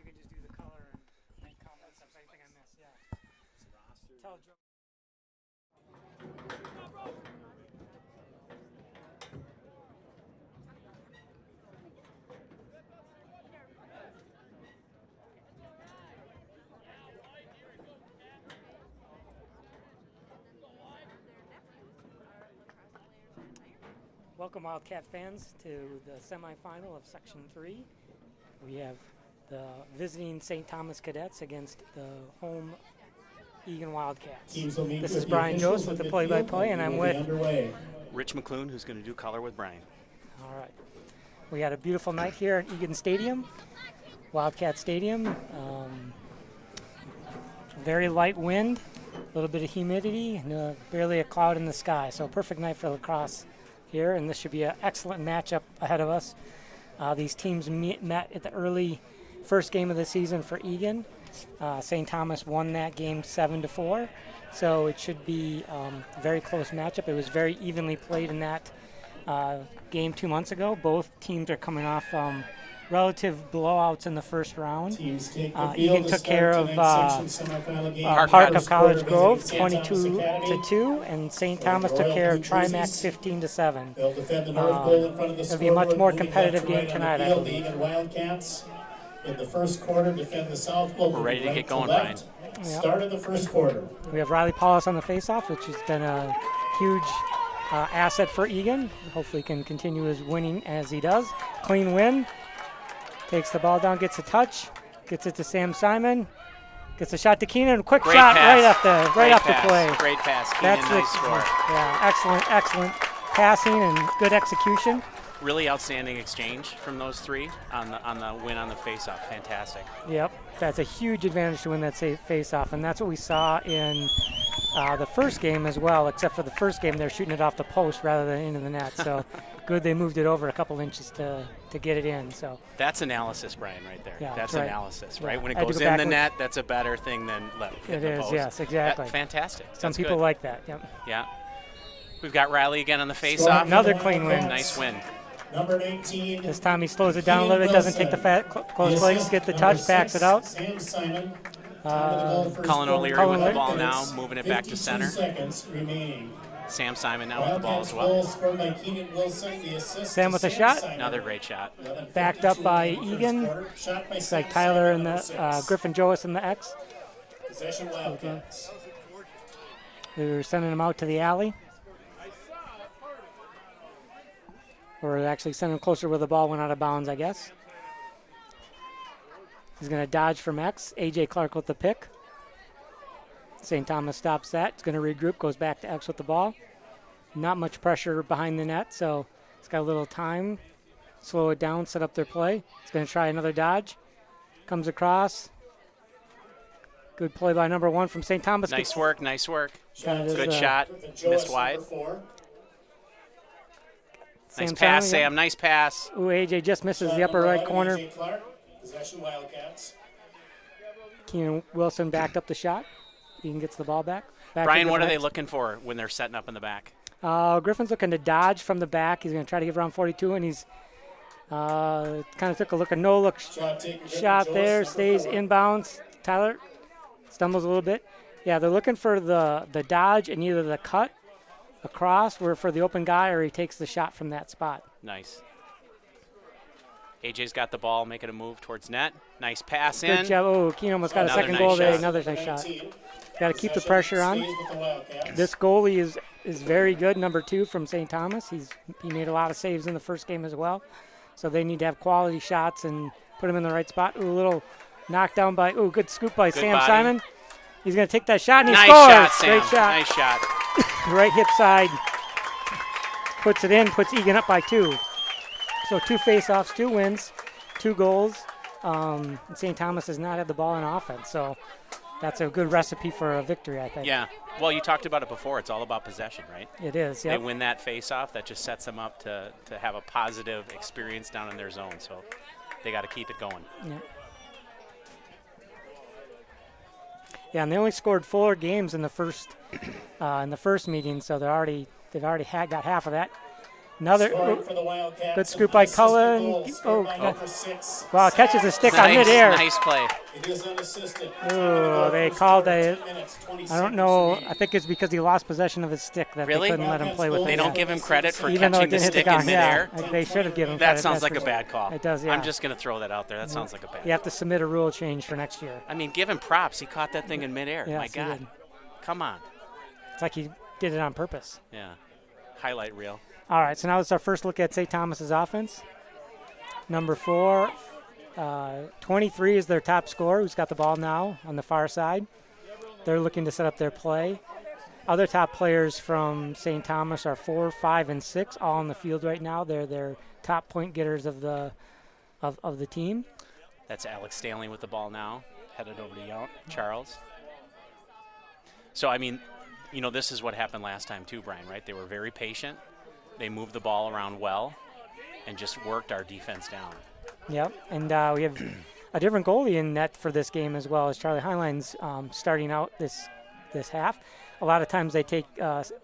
You can just do the color and make comments if anything I miss. Yeah. Tell Joe. Welcome, Wildcat fans, to the semifinal of Section 3. We have the visiting St. Thomas Cadets against the home Eagan Wildcats. This is Brian Jost with the play-by-play, and I'm with Rich McClune, who's going to do color with Brian. All right. We had a beautiful night here at Eagan Stadium, Wildcat Stadium. Very light wind, a little bit of humidity, and barely a cloud in the sky. So perfect night for lacrosse here, and this should be an excellent matchup ahead of us. These teams met at the early first game of the season for Eagan. St. Thomas won that game 7-4, so it should be a very close matchup. It was very evenly played in that game 2 months ago. Both teams are coming off relative blowouts in the first round. Eagan took care of Park of College Grove 22-2, and St. Thomas took care of Trimac 15-7. It'll be a much more competitive game tonight, I believe. In the first quarter, defend the south goal. We're ready to get going, Brian. Yep. Start of the first quarter. We have Riley Paulus on the faceoff, which has been a huge asset for Eagan. Hopefully he can continue his winning as he does. Clean win. Takes the ball down, gets a touch, gets it to Sam Simon, gets a shot to Keenan. Quick Great shot pass. right off the play. Great pass, Keenan. Nice score. Yeah, excellent passing and good execution. Really outstanding exchange from those three on the win on the faceoff. Fantastic. Yep, that's a huge advantage to win that face-off, and that's what we saw in the first game as well, except for the first game they're shooting it off the post rather than into the net. So good they moved it over a couple inches to get it in. So that's analysis, Brian, right there. Yeah, that's right. Analysis, Yeah. right? When it goes in the net, that's a better thing than hitting the post. Yes, exactly. Fantastic. Some people like that. Yep. Yeah. We've got Riley again on the faceoff. Another clean win. Nice win. Number 19. This time he slows it down a little bit, doesn't take the close legs, get the touch, backs it out. Sam Simon. Cullen O'Leary with the ball now, moving it back to center. 52 seconds remaining. Sam Simon now with the ball as well. Scored by Keenan Wilson. The assist Sam with a shot. Another great shot. Backed up by Eagan. It's like Tyler and the Griffin Joas in the X. Possession Wildcats. We were sending him out to the alley. Or actually sending him closer where the ball went out of bounds, I guess. He's going to dodge from X. A.J. Clark with the pick. St. Thomas stops that. He's going to regroup, goes back to X with the ball. Not much pressure behind the net, so it's got a little time. Slow it down, set up their play. He's going to try another dodge. Comes across. Good play by number 1 from St. Thomas. Nice work, nice work. Good shot. Missed wide. Nice pass, Sam. Nice pass. Ooh, AJ just misses the upper right corner. Possession Wildcats. Keenan Wilson backed up the shot. Eagan gets the ball back. Brian, what are they looking for when they're setting up in the back? Griffin's looking to dodge from the back. He's going to try to give around 42, and he's kind of took a no-look shot there. Stays inbounds. Tyler stumbles a little bit. Yeah, they're looking for the dodge and either the cut across where for the open guy or he takes the shot from that spot. Nice. AJ's got the ball, making a move towards net. Nice pass in. Good job. Oh, Keenan almost got a second goal there. Another nice shot. Got to keep the pressure on. This goalie is very good, number 2 from St. Thomas. He made a lot of saves in the first game as well. So they need to have quality shots and put him in the right spot. Ooh, a little knockdown by, good scoop by Sam Simon. He's going to take that shot, and he scores. Shot, Sam. Great shot. Nice shot. Right hip side. Puts it in, puts Eagan up by 2. So 2 face-offs, 2 wins, 2 goals. St. Thomas has not had the ball in offense, so that's a good recipe for a victory, I think. Yeah. Well, you talked about it before. It's all about possession, right? It is, yeah. They win that face-off. That just sets them up to have a positive experience down in their zone, so they got to keep it going. Yeah. Yeah, and they only scored 4 games in the first meeting, so they've already got half of that. Another good scoop by Cullen. Wow, catches a stick on midair. Nice play. Ooh, they called a. I don't know. I think it's because he lost possession of his stick that they couldn't let him play with it. They don't give him credit for catching the stick in midair. Yeah, they should have given him that credit. Sounds like a bad call. It does, yeah. I'm just going to throw that out there. That sounds like a bad. You have to submit a rule change for next year. I mean, give him props. He caught that thing in midair. Yes, my God. Come on. It's like he did it on purpose. Yeah. highlight reel. All right, so now it's our first look at St. Thomas's offense. Number 4, 23 is their top scorer, who's got the ball now on the far side. They're looking to set up their play. Other top players from St. Thomas are 4, 5, and 6, all on the field right now. They're their top point getters of the team. That's Alex Stanley with the ball now, headed over to Charles. So, I mean, you know, this is what happened last time too, Brian, right? They were very patient. They moved the ball around well and just worked our defense down. Yep, and we have a different goalie in net for this game as well as Charlie Heinlein's starting out this half. A lot of times they take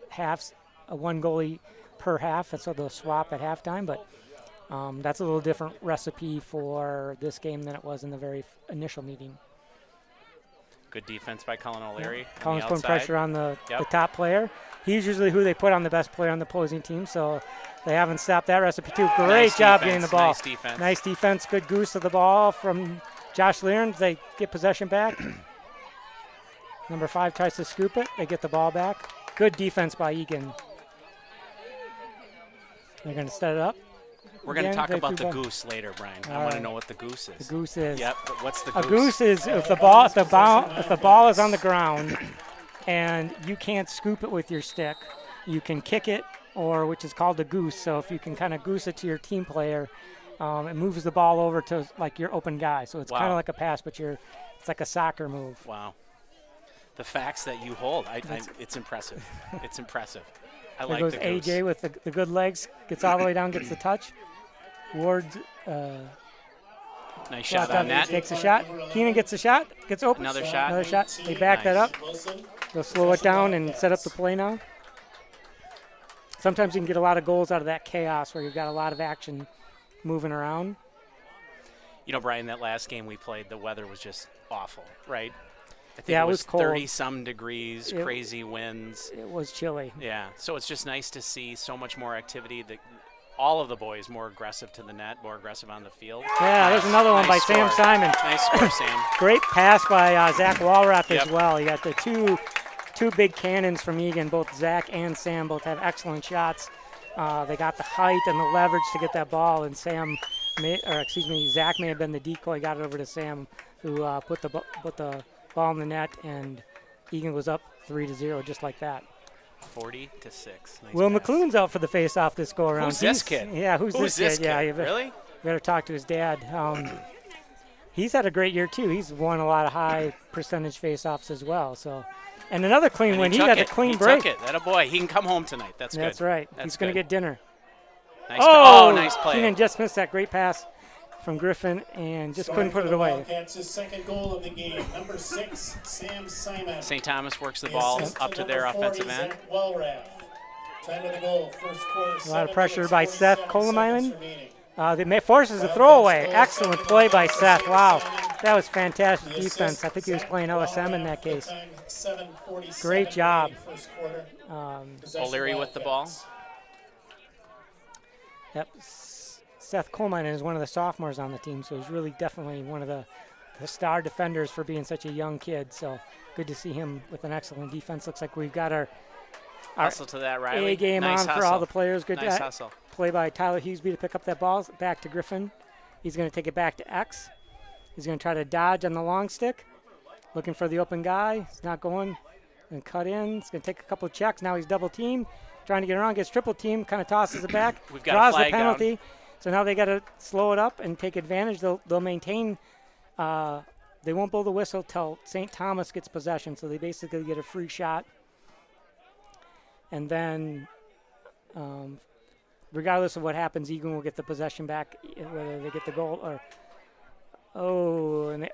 halves, one goalie per half, and so they'll swap at halftime, but that's a little different recipe for this game than it was in the very initial meeting. Good defense by Colin O'Leary. Yep. Colin's putting pressure on the top player. He's usually who they put on the best player on the opposing team, so they haven't stopped that recipe too. Great nice job defense, getting the ball. Nice defense. Nice defense. Good goose of the ball from Josh Learn. They get possession back. Number 5 tries to scoop it. They get the ball back. Good defense by Eagan. They're going to set it up. We're going to talk about the goose later, Brian. I want to know what the goose is. The goose is. Yep, but what's the goose? A goose is if the ball is on the ground and you can't scoop it with your stick, you can kick it, or which is called a goose. So if you can kind of goose it to your team player, it moves the ball over to like your open guy. So it's kind of like a pass, but it's like a soccer move. Wow. The facts that you hold, it's impressive. It's impressive. I like the goose. There goes AJ with the good legs, gets all the way down, gets the touch. Ward, nice shot on that. Takes a shot. Keenan gets a shot. Gets open. Another shot. Another shot. They back that up. They'll slow it down and set up the play now. Sometimes you can get a lot of goals out of that chaos where you've got a lot of action moving around. You know, Brian, that last game we played, the weather was just awful, right? I think yeah, it was cold. 30-some degrees, crazy winds. It was chilly. Yeah, so it's just nice to see so much more activity. All of the boys more aggressive to the net, more aggressive on the field. Yeah, there's another one by Sam Simon. Nice score, Sam. Great pass by Zach Walrath as well. You got the two big cannons from Eagan. Both Zach and Sam both have excellent shots. They got the height and the leverage to get that ball, and Zach may have been the decoy, got it over to Sam, who put the ball in the net, and Eagan was up 3-0 just like that. 40-6. Nice Will pass. McClune's out for the face-off this go-around. Who's this kid? Yeah, who's this kid? Yeah, you really? Better talk to his dad. He's had a great year, too. He's won a lot of high percentage face-offs as well. So, and another clean win. He got a clean break. He took it. That a boy. He can come home tonight. That's good. That's right. He's going to get dinner. Nice nice play. Keenan just missed that great pass from Griffin and just couldn't put it away. Wildcats' his second goal of the game. Number 6, Sam Simon. St. Thomas works the ball up to their offensive end. Time of the goal, first quarter, a lot of pressure by Seth Kolemainen. They forces a throwaway. Excellent play by Seth. Wow, that was fantastic defense. I think he was playing OSM in that case. Great job. O'Leary with the ball. Yep. Seth Kolemainen is one of the sophomores on the team, so he's really definitely one of the star defenders for being such a young kid. So good to see him with an excellent defense. Looks like we've got our hustle to that, Riley. A game nice on hustle. For all the players. Good nice hustle. Play by Tyler Hughesby to pick up that ball. Back to Griffin. He's going to take it back to X. He's going to try to dodge on the long stick. Looking for the open guy. It's not going. And cut in. It's going to take a couple of checks. Now he's double teamed. Trying to get around. Gets triple teamed. Kind of tosses it back. We've got draws a flag the penalty. down. So now they got to slow it up and take advantage. They'll maintain. They won't blow the whistle till St. Thomas gets possession. So they basically get a free shot. And then, regardless of what happens, Eagan will get the possession back, whether they get the goal or, and they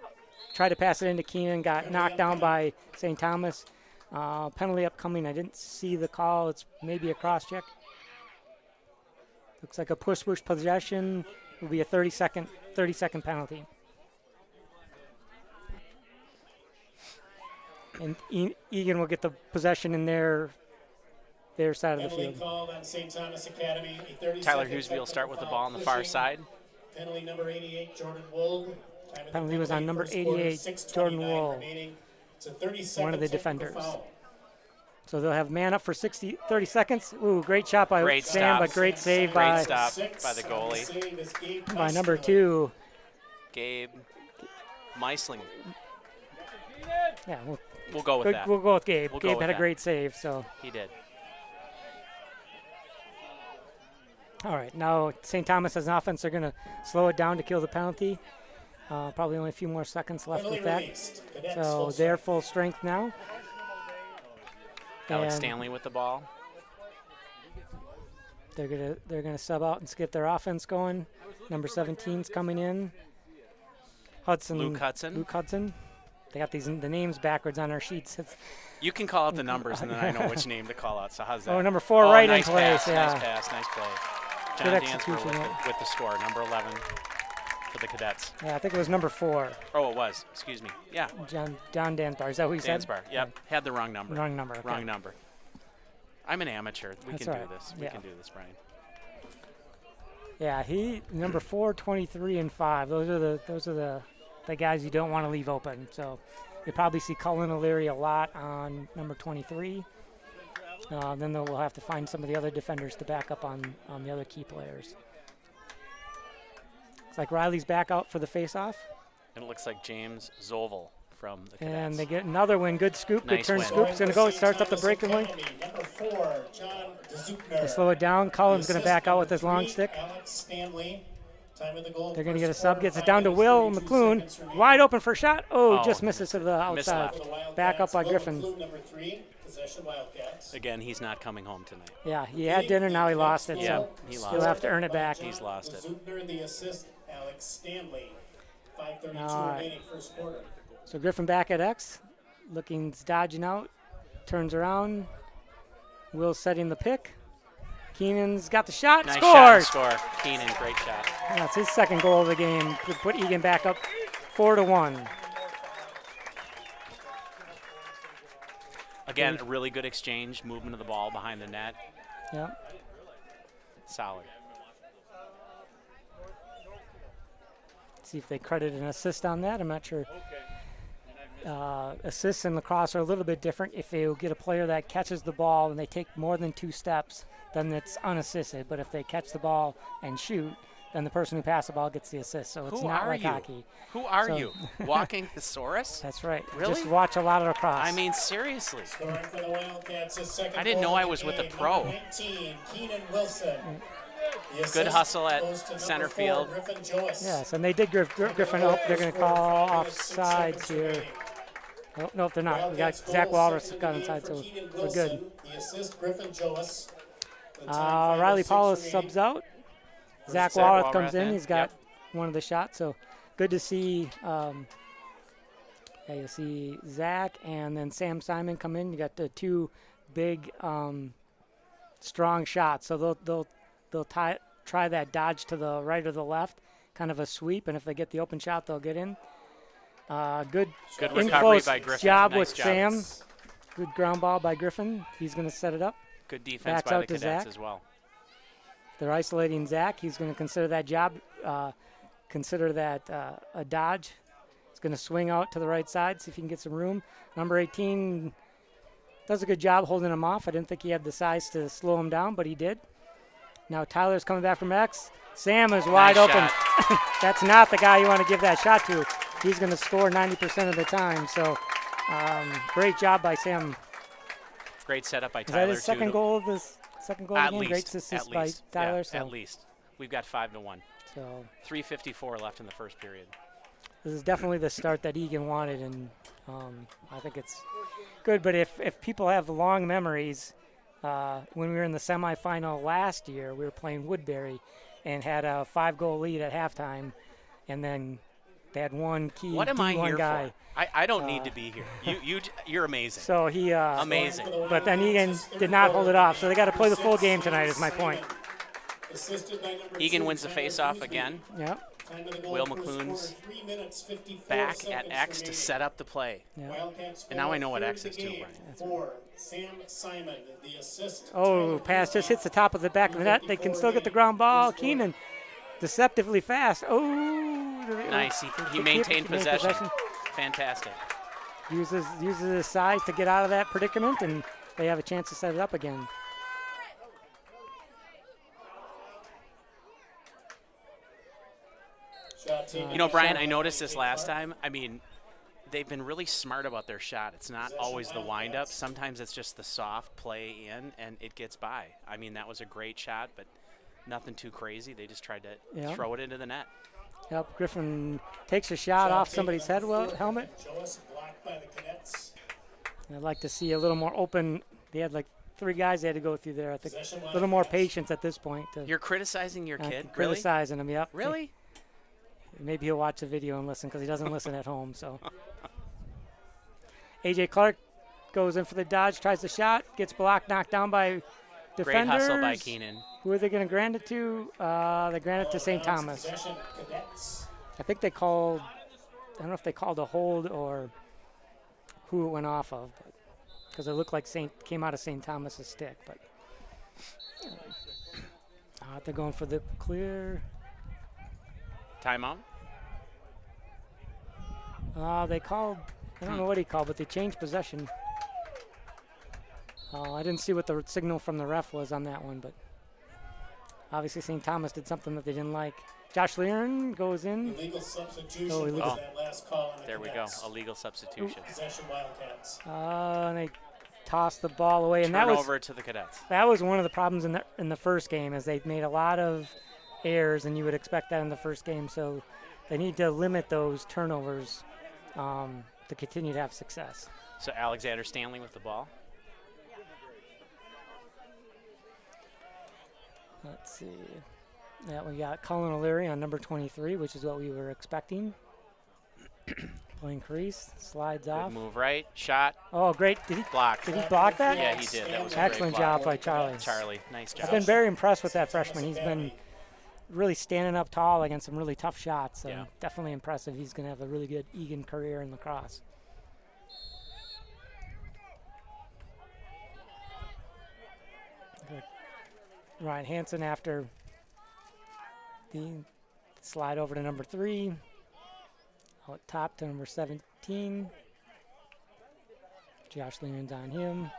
tried to pass it into Keenan, got knocked down by St. Thomas. Penalty upcoming. I didn't see the call. It's maybe a cross check. Looks like a push possession. Will be a 30-second penalty. And Eagan will get the possession in their side of the field. Called on St. Thomas Academy. Tyler Hughesby will start with the ball on the far side. Penalty number 88, Jordan Wold. Penalty was on number 88, Jordan Wold, one of the defenders. So they'll have man up for 30 seconds. Ooh, great shot by Great Sam, stop. but great save Great by stop by the goalie. by number 2. Gabe Meisling. Yeah, We'll go with that. we'll go with Gabe. We'll go Gabe with had a that. great save. So He did. all right, now St. Thomas as an offense, they're going to slow it down to kill the penalty. Probably only a few more seconds left with that. So they're full strength now. Alex And Stanley with the ball. they're gonna sub out and get their offense going. Number 17's coming in. Luke Hudson. Luke Hudson. They got the names backwards on our sheets. You can call out the numbers, and then I know which name to call out. So how's that? Oh, number 4 right nice in place. pass, Yeah. Nice pass, nice play. Good John execution, Dansper with the score, number 11 for the Cadets. Yeah, I think it was number 4. Oh, it was. Excuse me. Yeah, John Dansbar. Is that who you said? Dansbar. Yep, had the wrong number. Wrong number. Okay. Wrong number. I'm an amateur. We That's can all do right. this. We Yeah. can do this, Brian. Yeah, he number 4, 23, and 5. Those are the guys you don't want to leave open. So you probably see Cullen O'Leary a lot on number 23. Then we'll have to find some of the other defenders to back up on the other key players. It's like Riley's back out for the face-off. And it looks like James Zoval from the Cadets. And they get another win. Good scoop. Good Nice turn win. scoop. It's going to go. It starts up the breaking wing. Number 4, John They slow it down. Cullen's going to back out with his long stick. Alex Stanley. Time of the goal. They're going to get a sub. Gets it down to Will McClune. Wide open for a shot. Oh, just misses to the outside. Back up by Griffin. Number 3, possession Wildcats. Again, he's not coming home tonight. Yeah, he had dinner. Now he lost it. Yeah, So he lost he'll it. have to earn it back. He's lost it. Zubner, the assist, Alex Stanley. 5:32 All right. remaining first quarter. So Griffin back at X. Looking's dodging out. Turns around. Will's setting the pick. Keenan's got the shot. Nice Scores! shot and score. Keenan, great shot. That's his second goal of the game to put Eagan back up 4-1. Again, a really good exchange, movement of the ball behind the net. Yep. Solid. See if they credit an assist on that. I'm not sure. Assists in lacrosse are a little bit different. If they get a player that catches the ball and they take more than 2 steps, then it's unassisted. But if they catch the ball and shoot, then the person who passed the ball gets the assist. So it's Who not are like you? hockey. Who are So- you? Walking thesaurus? That's right. Really? Just watch a lot of lacrosse. I mean, seriously. Scoring for the Wildcats, his second I didn't goal know I of the was with a game, pro. number 19, Keenan Wilson. The Good assist hustle at goes to number center 4, field. Griffin Joyce. Yes, and they did give Griffin up. They're going to call offsides here. Oh, no, they're not. We got Wildcats Zach goal, Walrus second got of the game inside, for so Keenan we're good. Wilson. The assist, Griffin Joyce. The time, Riley 5:06 Paulus remaining. subs out. Zach Zach Walrath Walrath comes in. in, He's got yep. one of the shots. So good to see. You'll see Zach and then Sam Simon come in. You got the 2 big, strong shots. So they'll try that dodge to the right or the left, kind of a sweep. And if they get the open shot, they'll get in. Good Good in recovery close by Griffin. job Nice with job. Sam. Good ground ball by Griffin. He's going to set it up. Good defense Backs by out the to Cadets Zach. as well. They're isolating Zach. He's going to consider that job, consider that a dodge. He's going to swing out to the right side, see if he can get some room. Number 18 does a good job holding him off. I didn't think he had the size to slow him down, but he did. Now Tyler's coming back from X. Sam is wide Nice open. shot. That's not the guy you want to give that shot to. He's going to score 90% of the time. So great job by Sam. Great setup by Is Tyler. that his second too. goal of this? Second goal of At the game. least. Great assist At by least. Tyler. Yeah, so, at least. We've got 5-1. so 3:54 left in the first period. this is definitely the start that Eagan wanted, and I think it's good. But if people have long memories, when we were in the semifinal last year, we were playing Woodbury and had a 5-goal lead at halftime, and then they had one key What am I D1 here guy. for? I don't need to be here. You're amazing. So he Amazing. But then Eagan did not hold it off, so they got to play the full game tonight. Is my point. Assisted by number Egan 2, wins the Tyler face-off Guzman. again. Yep. Time of the goal, Will first McClune's quarter, 3 minutes, 54 Back at seconds X to remaining. set up the play. Yep. Wildcats And now I know score what third X is the too, game. Brian. 4, Sam Simon, the assist. Oh, pass just hits the top of the back of the net. They can still get the ground ball. Keenan, deceptively fast. Oh, Nice. He maintained possession. Fantastic. Uses his size to get out of that predicament, and they have a chance to set it up again. You know, Brian, I noticed this last time. I mean, they've been really smart about their shot. It's not always the windup. Sometimes it's just the soft play in, and it gets by. I mean, that was a great shot, but nothing too crazy. They just tried to throw it into the net. Yep, Griffin takes a shot off somebody's helmet. I'd like to see a little more open. They had like 3 guys they had to go through there. I think a little more patience at this point. You're criticizing your kid? Really? Criticizing him, yep. Really? Maybe he'll watch the video and listen because he doesn't listen at home. So, A.J. Clark goes in for the dodge, tries the shot, gets blocked, knocked down by defenders. Great hustle by Keenan. Who are they going to grant it to? They grant it to St. Thomas. I think they called, I don't know if they called a hold or who it went off of, because it looked like came out of St. Thomas's stick. But they're going for the clear. Timeout? They called, I don't know what he called, but they changed possession. I didn't see what the signal from the ref was on that one, but obviously St. Thomas did something that they didn't like. Josh Learen goes in. Illegal substitution. illegal. That last call on the There we go. Cadets. Illegal substitution. Possession Wildcats. And they tossed the ball away. And that Turnover to the Cadets. That was one of the problems in the first game, is they made a lot of errors, and you would expect that in the first game. So they need to limit those turnovers to continue to have success. So Alexander Stanley with the ball. Let's see. Yeah, we got Colin O'Leary on number 23, which is what we were expecting. Playing crease, slides off. Good move right, shot. Oh, great. Did he block that? Yeah, he did. That was a excellent great block. job by Charlie. Charlie, nice job. I've been very impressed with that freshman. He's been really standing up tall against some really tough shots. So Yeah. definitely impressive. He's going to have a really good Eagan career in lacrosse. Good. Ryan Hansen after the slide over to number 3. Out top to number 17. Josh Learen's on him.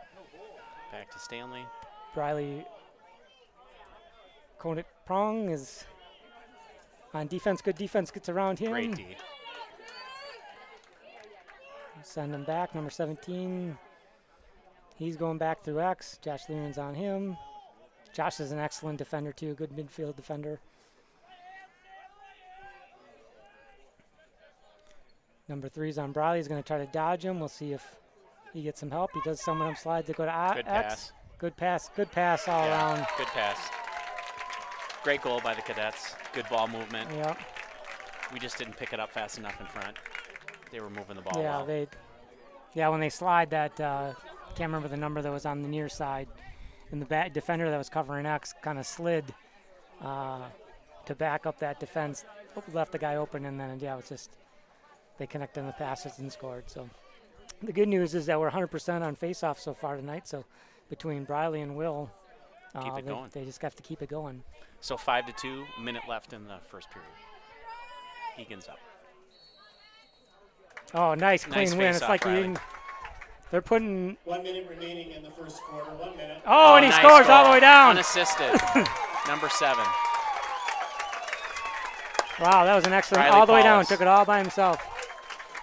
Back to Stanley. Briley Koenig Prong is on defense. Good defense gets around him. Great D. Send him back. Number 17. He's going back through X. Josh Learen's on him. Josh is an excellent defender, too. Good midfield defender. Number 3's on Briley. He's going to try to dodge him. We'll see if he gets some help. He does some of them slides that go to Good X. pass. Good pass. Good pass all around. Good pass. Great goal by the Cadets. Good ball movement. Yep. We just didn't pick it up fast enough in front. They were moving the ball Yeah, well. when they slide that, can't remember the number that was on the near side, and the defender that was covering X kind of slid to back up that defense, left the guy open, and then it was just they connected on the passes and scored. So the good news is that we're 100% on faceoff so far tonight. So between Briley and Will, Keep it going. They just have to keep it going. So 5-2, minute left in the first period. Egan's up. Oh, nice clean Nice win. It's face-off, like Riley. they're putting. 1 minute remaining in the first quarter. 1 minute. Oh, and he nice scores all the goal. way down. Unassisted. Number 7. Wow, that was an excellent. Riley all the way down. Paulus. Took it all by himself.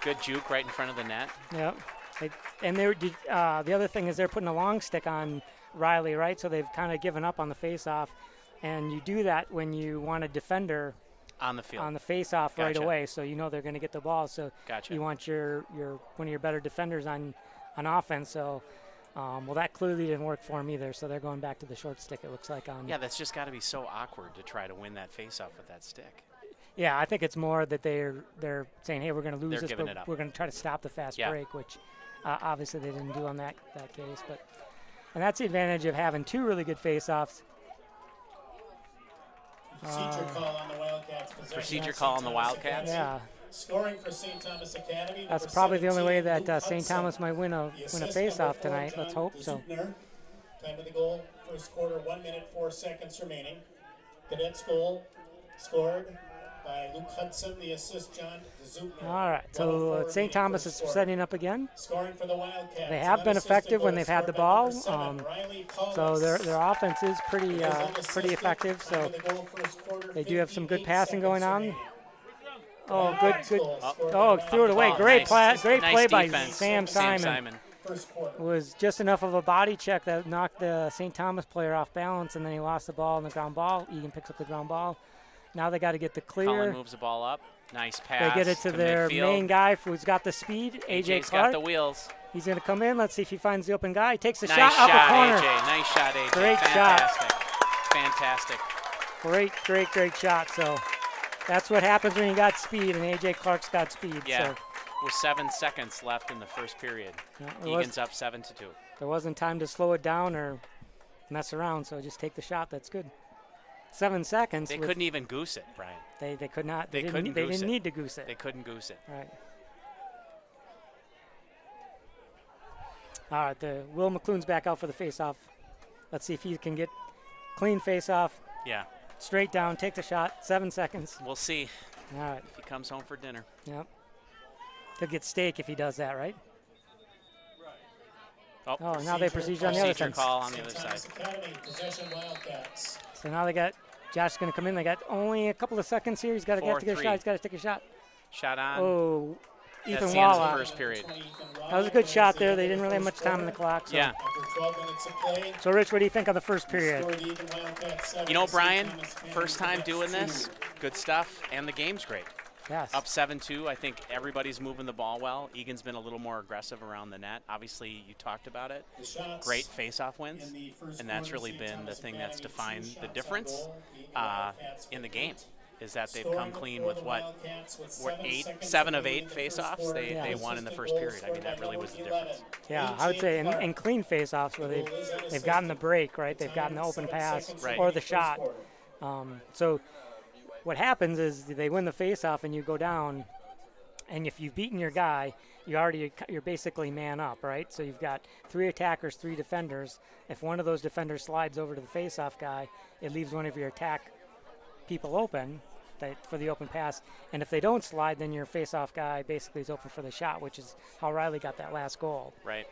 Good juke right in front of the net. Yep. And the other thing is they're putting a long stick on Riley, right? So they've kind of given up on the face-off. And you do that when you want a defender On the field. on the face-off right Gotcha. away, so you know they're going to get the ball. So Gotcha. you want your one of your better defenders on offense. So, well, that clearly didn't work for him either. So they're going back to the short stick. It looks like on. Yeah, that's just got to be so awkward to try to win that face-off with that stick. Yeah, I think it's more that they're saying, hey, we're going to lose They're this, giving but it up. we're going to try to stop the fast Yeah. break, which obviously they didn't do on that case. And that's the advantage of having 2 really good face-offs. Procedure call on the Wildcats. Possession Procedure on call St. on the Thomas Wildcats? Academy. Yeah, Scoring for St. Thomas Academy. that's number probably the only way 17, that Luke St. Hudson. Thomas might win a The assist, face-off number 4, tonight. Let's John hope so. Zubner. Time of the goal, first quarter, 1 minute, 4 seconds remaining. Cadets goal scored by Luke Hudson, the assist John Zupner. All right, so St. Thomas is setting up again. Scoring for the Wildcats. They have been effective when they've had the ball, so their offense is pretty effective. So they do have some good passing going on. Oh, good. Oh, threw it away. Great play by Sam Simon. Was just enough of a body check that knocked the St. Thomas player off balance, and then he lost the ball in the ground ball. Eagan picks up the ground ball. Now they got to get the clear. Colin moves the ball up. Nice pass. They get it to their midfield. main guy who's got the speed, AJ Clark. got the wheels. He's going to come in. Let's see if he finds the open guy. He takes the Nice shot up the corner. AJ. Nice shot, AJ. Great Fantastic. Fantastic. Great shot. So that's what happens when you got speed, and AJ Clark's got speed. Yeah. So With 7 seconds left in the first period. Egan's up 7-2. There wasn't time to slow it down or mess around, so just take the shot. That's good. 7 seconds. They couldn't even goose it, Brian. They could not. They didn't need to goose it. They couldn't goose it. All right. All right, Will McClune's back out for the face-off. Let's see if he can get clean face-off. Yeah. Straight down, take the shot, 7 seconds. We'll see. All right. If he comes home for dinner. Yep. He'll get steak if he does that, right? Oh, now they procedure on the other side. Call on the other side. Academy, possession Wildcats. So now they got Josh's going to come in. They got only a couple of seconds here. He's got to get a shot. He's got to take a shot. Shot on. Oh, That's Ethan the end of the Walla. first period. That was a good shot there. They didn't really have much time on the clock. So. Yeah. After 12 minutes of play, So, Rich, what do you think of the first period? scored Eagan Wildcats 7, You know, Brian, St. Thomas first time Cadets doing 2. this, good stuff, and the game's great. Yes. Up 7-2, I think everybody's moving the ball well. Egan's been a little more aggressive around the net. Obviously, you talked about it. The shots Great face-off wins, in the first and that's quarter, really St. been the Thomas thing that's Academy, defined 2 the shots on difference goal. Eagan Wildcats in the with game, is that they've Scoring come clean for with the what, Wildcats with were 7 7 of seconds 8 to go in the first face-offs quarter. they Yeah. won in the first period. I mean, that really was the difference. Yeah, I would say in clean face-offs where they've gotten the break, right? They've gotten the open pass Right. or the shot. So what happens is they win the face-off and you go down, and if you've beaten your guy, you're basically man up, right? So you've got 3 attackers, 3 defenders. If one of those defenders slides over to the face-off guy, it leaves one of your attack people open for the open pass. And if they don't slide, then your face-off guy basically is open for the shot, which is how Riley got that last goal. Right.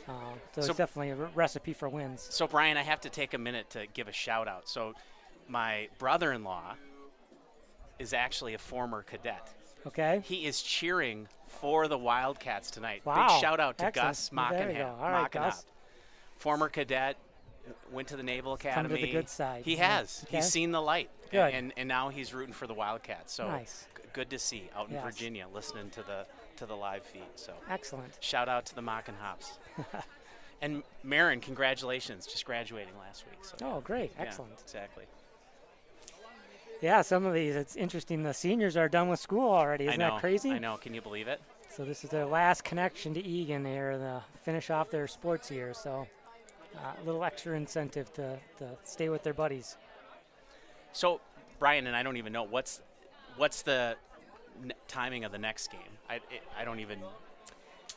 So it's definitely a recipe for wins. So, Brian, I have to take a minute to give a shout-out. So my brother-in-law is actually a former cadet. Okay. He is cheering for the Wildcats tonight. Wow. Big shout-out to Excellent. Gus There you go. All right, Gus. Former cadet, went to the Naval Academy. Come to the good side. He Yeah. has. Okay. He's seen the light. Good. And now he's rooting for the Wildcats. So Nice. good to see out in Yes. Virginia, listening to the live feed. So Excellent. shout out to the Mock and Hops. And Marin, congratulations, just graduating last week. So Oh, great. yeah, Excellent. exactly. Yeah, some of these, it's interesting. The seniors are done with school already. Isn't I know, that crazy? I know. Can you believe it? So this is their last connection to Eagan here to finish off their sports year. So a little extra incentive to stay with their buddies. So, Brian, and I don't even know what's the timing of the next game. I don't even.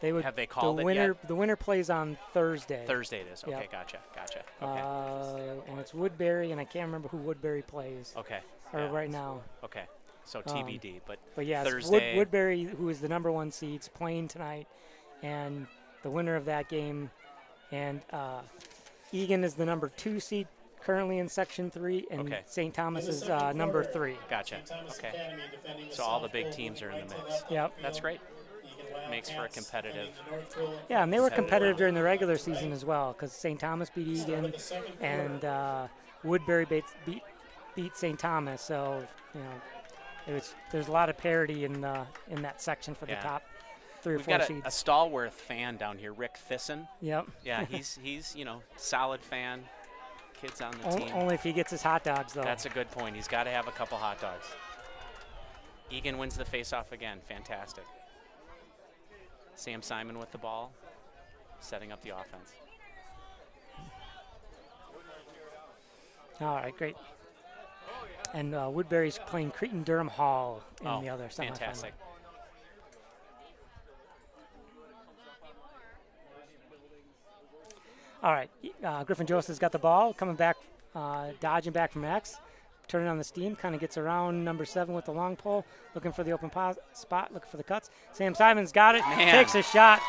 Have they called the it winner? yet? The winner plays on Thursday. Thursday it is. Okay, Yep. gotcha. Okay. And it's Woodbury, and I can't remember who Woodbury plays Okay. or yeah. right now. Okay. So TBD, but yes, Thursday. Woodbury, who is the number 1 seed, is playing tonight, and the winner of that game, and Eagan is the number 2 seed currently in Section 3, and Okay. St. Thomas In the is second number quarter, 3. Gotcha. St. Thomas Okay. Academy defending the So all the South big Pole teams are in the moving right mix. to left Yep. That's midfield. great. Eagan Makes for a Wildcats competitive. defending the North Pole. Yeah, and they were Competitive. competitive during the regular season as well, because St. Thomas beat Eagan, and Woodbury beat St. Thomas. So there's a lot of parity in that section for the Yeah. top 3 or We've 4 got a seeds. stalwart fan down here, Rick Thyssen. Yep. Yeah, he's solid fan. Kids on the team. Only if he gets his hot dogs, though. That's a good point. He's got to have a couple hot dogs. Eagan wins the faceoff again. Fantastic. Sam Simon with the ball, setting up the offense. All right, great. And Woodbury's playing Cretan-Durham Hall in the other semifinal. Fantastic. All right, Griffin Joseph's got the ball, coming back, dodging back from X. turning on the steam, kind of gets around number 7 with the long pole, looking for the open spot, looking for the cuts. Sam Simons got it, Man. takes a shot.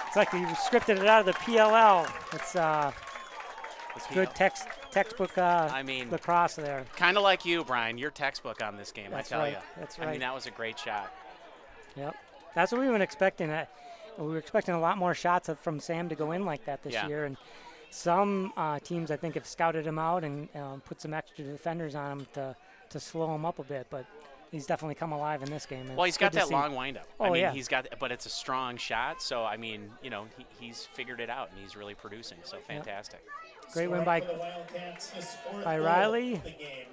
It's like he scripted it out of the PLL. It's good textbook I mean, lacrosse there. kind of like you, Brian. Your textbook on this game, That's I tell right. you. That's I right. mean, that was a great shot. Yep. That's what we were expecting. We were expecting a lot more shots from Sam to go in like that this Yeah. year. And some teams, I think, have scouted him out and put some extra defenders on him to slow him up a bit. But he's definitely come alive in this game. Well, he's got that long windup. Oh, I mean, yeah. he's got, but it's a strong shot. So, I mean, you know, he's figured it out and he's really producing. So fantastic. Great win by Riley.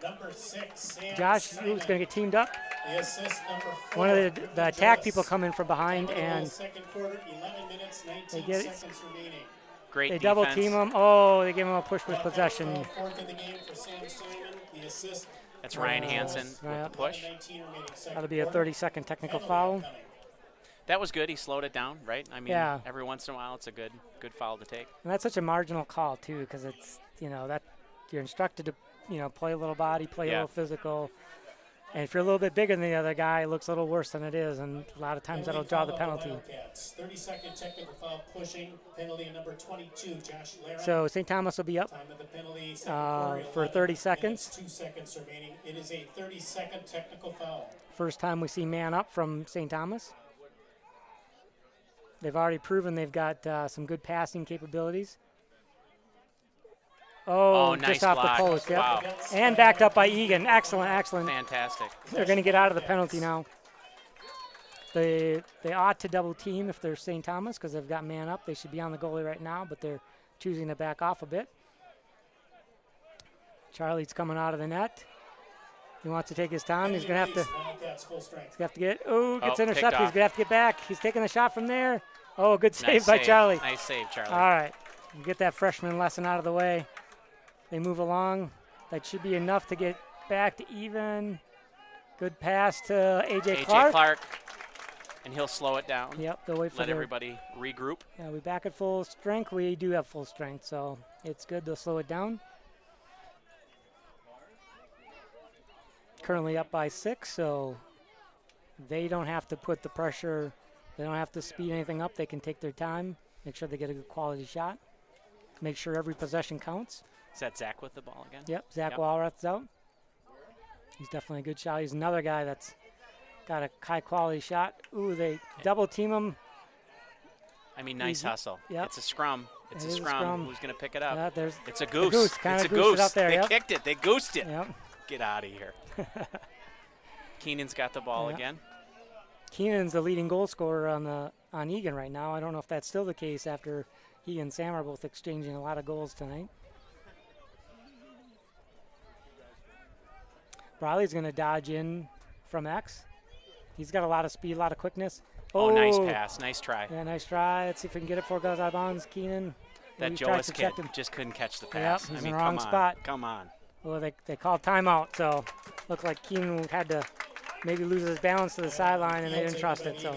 Number 6, Sam Josh Simon. is going to get teamed up. The assist, number 4. One of the attack people come in from behind, and second quarter, 11 minutes, 19 get it. seconds remaining. Great they defense. double team him. Oh, they give him a push with possession. Fourth in the game for Sam Simon. The assist. That's Ryan Hansen right. with the push. 19 remaining, second That'll be a quarter. 30-second technical Penalty foul. upcoming. That was good. He slowed it down, right? I mean, Yeah. every once in a while, it's a good foul to take. And that's such a marginal call too, because it's that you're instructed to play a little body, play a Yeah. little physical, and if you're a little bit bigger than the other guy, it looks a little worse than it is, and a lot of times that'll draw the penalty. 30-second technical foul pushing. Penalty number 22, Josh Lara. So St. Thomas will be up Time of the penalty, second quarter, for 11 30 minutes, seconds. 2 seconds remaining. It is a 30-second technical foul. First time we see man up from St. Thomas. They've already proven they've got some good passing capabilities. Oh, nice just off block. the post, yep. Wow. And backed up by Eagan. Excellent, excellent. Fantastic. They're going to get out of the penalty now. They ought to double team if they're St. Thomas because they've got man up. They should be on the goalie right now, but they're choosing to back off a bit. Charlie's coming out of the net. He wants to take his time. He's going to have to. Wildcats full strength. He's going to have to get. Oh, gets picked intercepted. He's off. going to have to get back. He's taking the shot from there. Oh, good save Nice by save. Charlie. Nice save, Charlie. All right, we'll get that freshman lesson out of the way. They move along. That should be enough to get back to even. Good pass to A.J. Clark. And he'll slow it down. Yep, they'll wait for Let everybody regroup. Yeah, we back at full strength. We do have full strength, so it's good to slow it down. Currently up by 6, so they don't have to put the pressure. They don't have to speed anything up. They can take their time, make sure they get a good quality shot, make sure every possession counts. Is that Zach with the ball again? Yep, Zach Yep. Walrath's out. He's definitely a good shot. He's another guy that's got a high-quality shot. Ooh, they double team him. I mean, nice Easy. hustle. Yep. It's a scrum. It's It a is a scrum. scrum. Who's going to pick it up? Yeah, there's It's a goose. goose, kinda It's a goosed it goose. up there, They yep. kicked it. They goosed it. Yep. Get out of here. Keenan's got the ball Yeah. again. Keenan's the leading goal scorer on Eagan right now. I don't know if that's still the case after he and Sam are both exchanging a lot of goals tonight. Riley's going to dodge in from X. He's got a lot of speed, a lot of quickness. Oh, nice pass. Nice try. Yeah, nice try. Let's see if we can get it before it goes out of bounds. Keenan. That He tries Joas to kid check him. just couldn't catch the Yep, pass. he's I in mean, the wrong come on. spot. Come on. Well, they called timeout, so looked like Keenan had to maybe lose his balance to the sideline, and they didn't trust it. So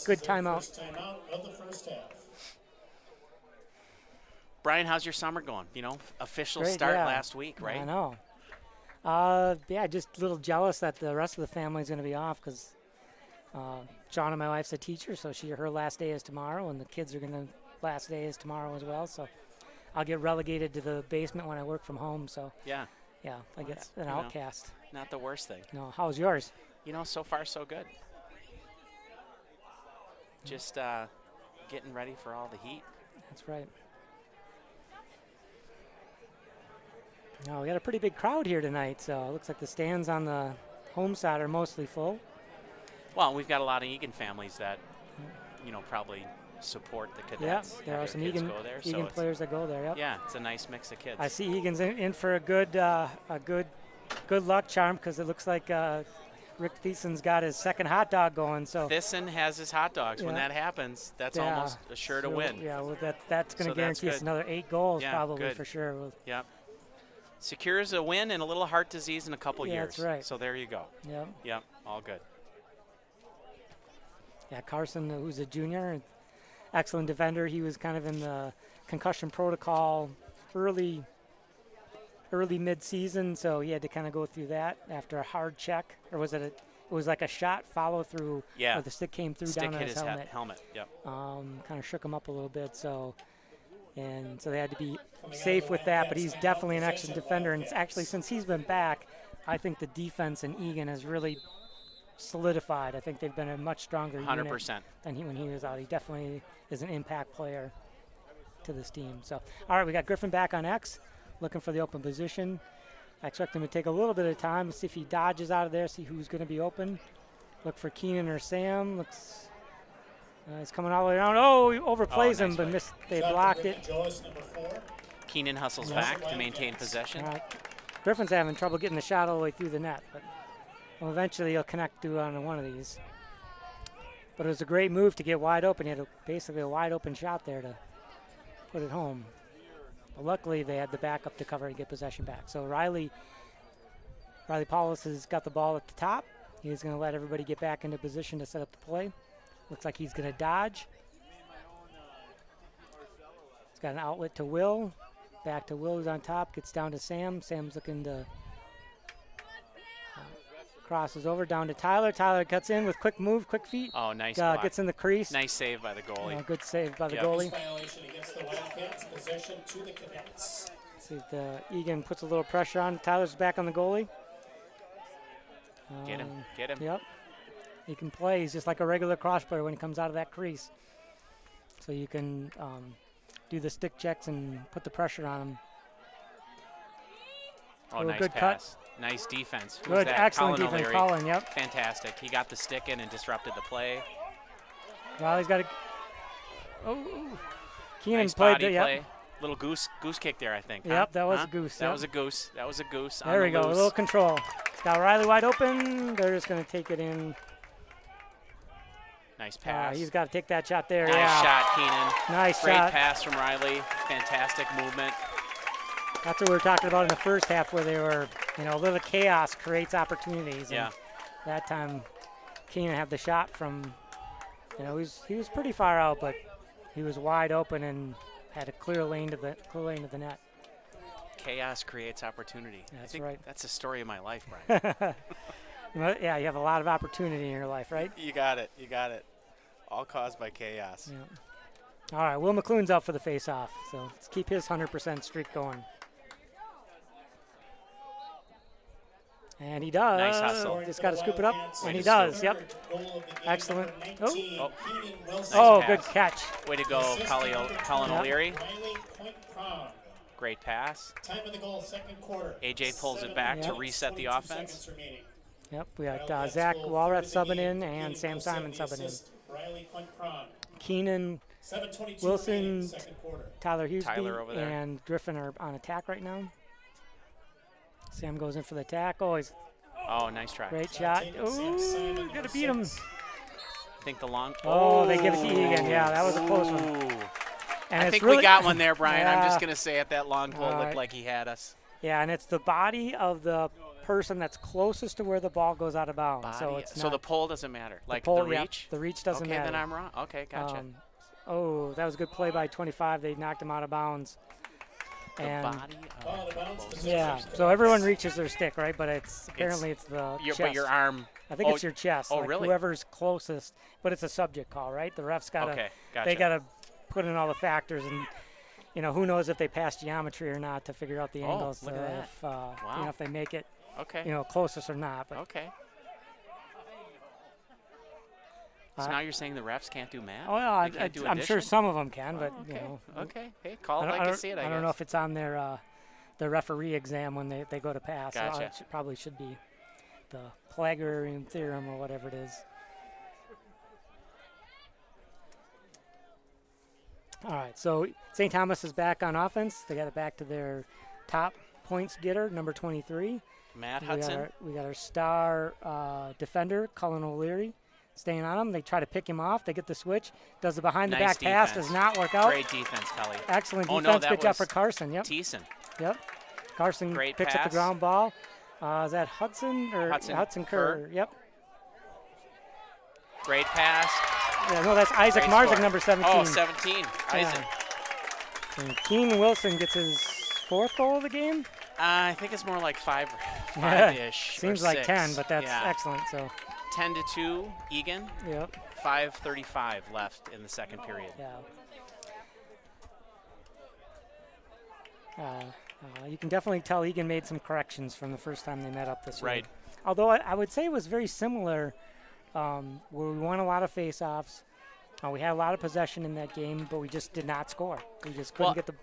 good timeout. First timeout of the first half. Brian, how's your summer going? You know, official Great, start yeah. last week, right? I know. Yeah, just a little jealous that the rest of the family's going to be off because John and my wife's a teacher, so her last day is tomorrow, and the kids are going to last day is tomorrow as well. So I'll get relegated to the basement when I work from home. So Yeah. yeah, I guess an You know. outcast. Not the worst thing. No, how's yours? You know, so far so good. Just getting ready for all the heat. That's right. No, we got a pretty big crowd here tonight, so it looks like the stands on the home side are mostly full. Well, we've got a lot of Eagan families that, you know, probably support the Yeah, cadets. there have are their some kids Eagan, go there, so Eagan it's- players that go there. Yep. Yeah, it's a nice mix of kids. I see Egan's in for a good luck charm because it looks like Rick Thiessen's got his second hot dog going. So Thyssen has his hot dogs. When Yeah. that happens, that's yeah, almost a sure to so, win. Yeah, well, that's going So to that's guarantee us good. another 8 goals Yeah, probably good. for sure. Yep. Secures a win and a little heart disease in a couple Yeah, years. that's right. So there you go. Yep. Yep, all good. Yeah, Carson, who's a junior, excellent defender. He was kind of in the concussion protocol early early mid-season, so he had to kind of go through that after a hard check. Or was it it was like a shot follow through where the stick came through Stick down on hit his helmet. Yep. Kind of shook him up a little bit, so they had to be safe with that, but he's definitely an excellent defender, and it's actually, since he's been back, I think the defense in Eagan has really solidified. I think they've been a much stronger 100% than when he was out. He definitely is an impact player to this team. So, all right, we got Griffin back on X, looking for the open position. I expect him to take a little bit of time to see if he dodges out of there, see who's going to be open. Look for Keenan or Sam. He's coming all the way around. Oh, he overplays him, but missed. They blocked it. Keenan hustles back to maintain possession. All right. Griffin's having trouble getting the shot all the way through the net, but eventually he'll connect to on one of these. But it was a great move to get wide open. He had basically a wide open shot there to put it home. But luckily they had the backup to cover and get possession back. So Riley Paulus has got the ball at the top. He's going to let everybody get back into position to set up the play. Looks like he's going to dodge. He's got an outlet to Will. Back to Will, who's on top. Gets down to Sam. Sam's looking to crosses over down to Tyler. Tyler cuts in with quick move, quick feet. Oh, nice block. Gets in the crease. Nice save by the goalie. Good save by the goalie. Violation against the Wildcats. Possession to the Cadets. See if the Eagan puts a little pressure on. Tyler's back on the goalie. Get him. Get him. Yep. He can play. He's just like a regular cross player when he comes out of that crease. So you can do the stick checks and put the pressure on him. Oh, nice good pass. Nice defense. Who's Good, that? excellent Colin defense. O'Leary. Colin, yep. Fantastic. He got the stick in and disrupted the play. Riley's got a. Oh, Keenan Nice played body the. Yep. play. Little goose kick there, I think. Yep, huh? that was a goose. That Yep. was a goose. That was a goose. There we go. A Loose. little control. It's got Riley wide open. They're just going to take it in. Nice pass. He's got to take that shot there. Nice shot, Keenan. Nice Great shot. pass from Riley. Fantastic movement. That's what we were talking about in the first half, where they were, a little chaos creates opportunities. Yeah. And that time, Keenan had the shot from, he was pretty far out, but he was wide open and had a clear lane to the net. Chaos creates opportunity. That's I think right. That's the story of my life, Brian. Yeah, you have a lot of opportunity in your life, right? You got it. You got it. All caused by chaos. Yeah. All right, Will McClune's out for the face-off, so let's keep his 100% streak going. And he does. Nice hustle. Just got to scoop it up, and he does. Yep. Excellent. Nice Oh, pass. good catch. Way to go, Colin Yep. O'Leary. Riley Point Prom. Great pass. Time of the goal, second quarter. AJ pulls it back to 7 reset the 22 offense. seconds remaining. Yep, we got Wildcats Zach goal, Walrath third of the subbing game. in and Sam Wilson, Simon the subbing in. assist, Riley Point Prom. Keenan, 7:22 Wilson, remaining, second quarter. Tyler Hughesby, Tyler over there. and Griffin are on attack right now. Sam goes in for the attack. Oh, he's Oh, nice try. great shot. Taken, Sam Simon, Ooh, number gotta beat him. 6. I think the long. Oh, they give it to Eagan. Yeah, that was a close one. Ooh. And I it's think really, we got one there, Brian. I'm just Yeah. going to say it. That long pole All looked right. like he had us. Yeah, and it's the body of the person that's closest to where the ball goes out of bounds. So Body- it's so not the pole doesn't matter. Like pole, the yeah, reach? the reach doesn't okay, matter. then I'm wrong. Okay, gotcha. Oh, that was a good play by 25. They knocked him out of bounds. the And body Ball out of of bounds, the possession. yeah, so everyone reaches their stick, right? But it's apparently it's the chest. But your arm. I think it's your chest. oh, like really? Whoever's closest, but it's a subject call, right? The refs gotta Okay, gotcha. they gotta put in all the factors, and who knows if they pass geometry or not to figure out the Oh, angles. look at that. If Wow. if they make it Okay. closest or not. But Okay. So Uh, now you're saying the refs can't do math? oh yeah, They can't do I'm sure addition? some of them can, but Okay. you know, Okay. Hey, call it I like don't, you see it, I I don't know guess. if it's on their referee exam when they go to pass. So Gotcha. it probably should be the Pythagorean theorem or whatever it is. All right, so St. Thomas is back on offense. They got it back to their top points getter, number 23. Matt Hudson. We got our star defender, Colin O'Leary, staying on him. They try to pick him off. They get the switch. Does the behind-the-back pass. defense. Does not work out. Great defense, Kelly. Excellent Oh, defense. no, that Good job was for Carson. Yep. Thiessen. Yep. Carson Great picks up pass. the ground ball. Is that Hudson or Hudson Kerr? Yep. Great pass. Yeah, no, that's Isaac Great Marzik, score. number 17. Oh, 17. Isaac. And Keen Wilson gets his 4th goal of the game. I think it's more like five-ish. Seems or like 6. 10, but that's yeah. excellent. So 10-2, Eagan. Yep. 5:35 left in the second period. Yeah. You can definitely tell Eagan made some corrections from the first time they met up this year. Right. Although I would say it was very similar, where we won a lot of face-offs. We had a lot of possession in that game, but we just did not score. We just couldn't get the.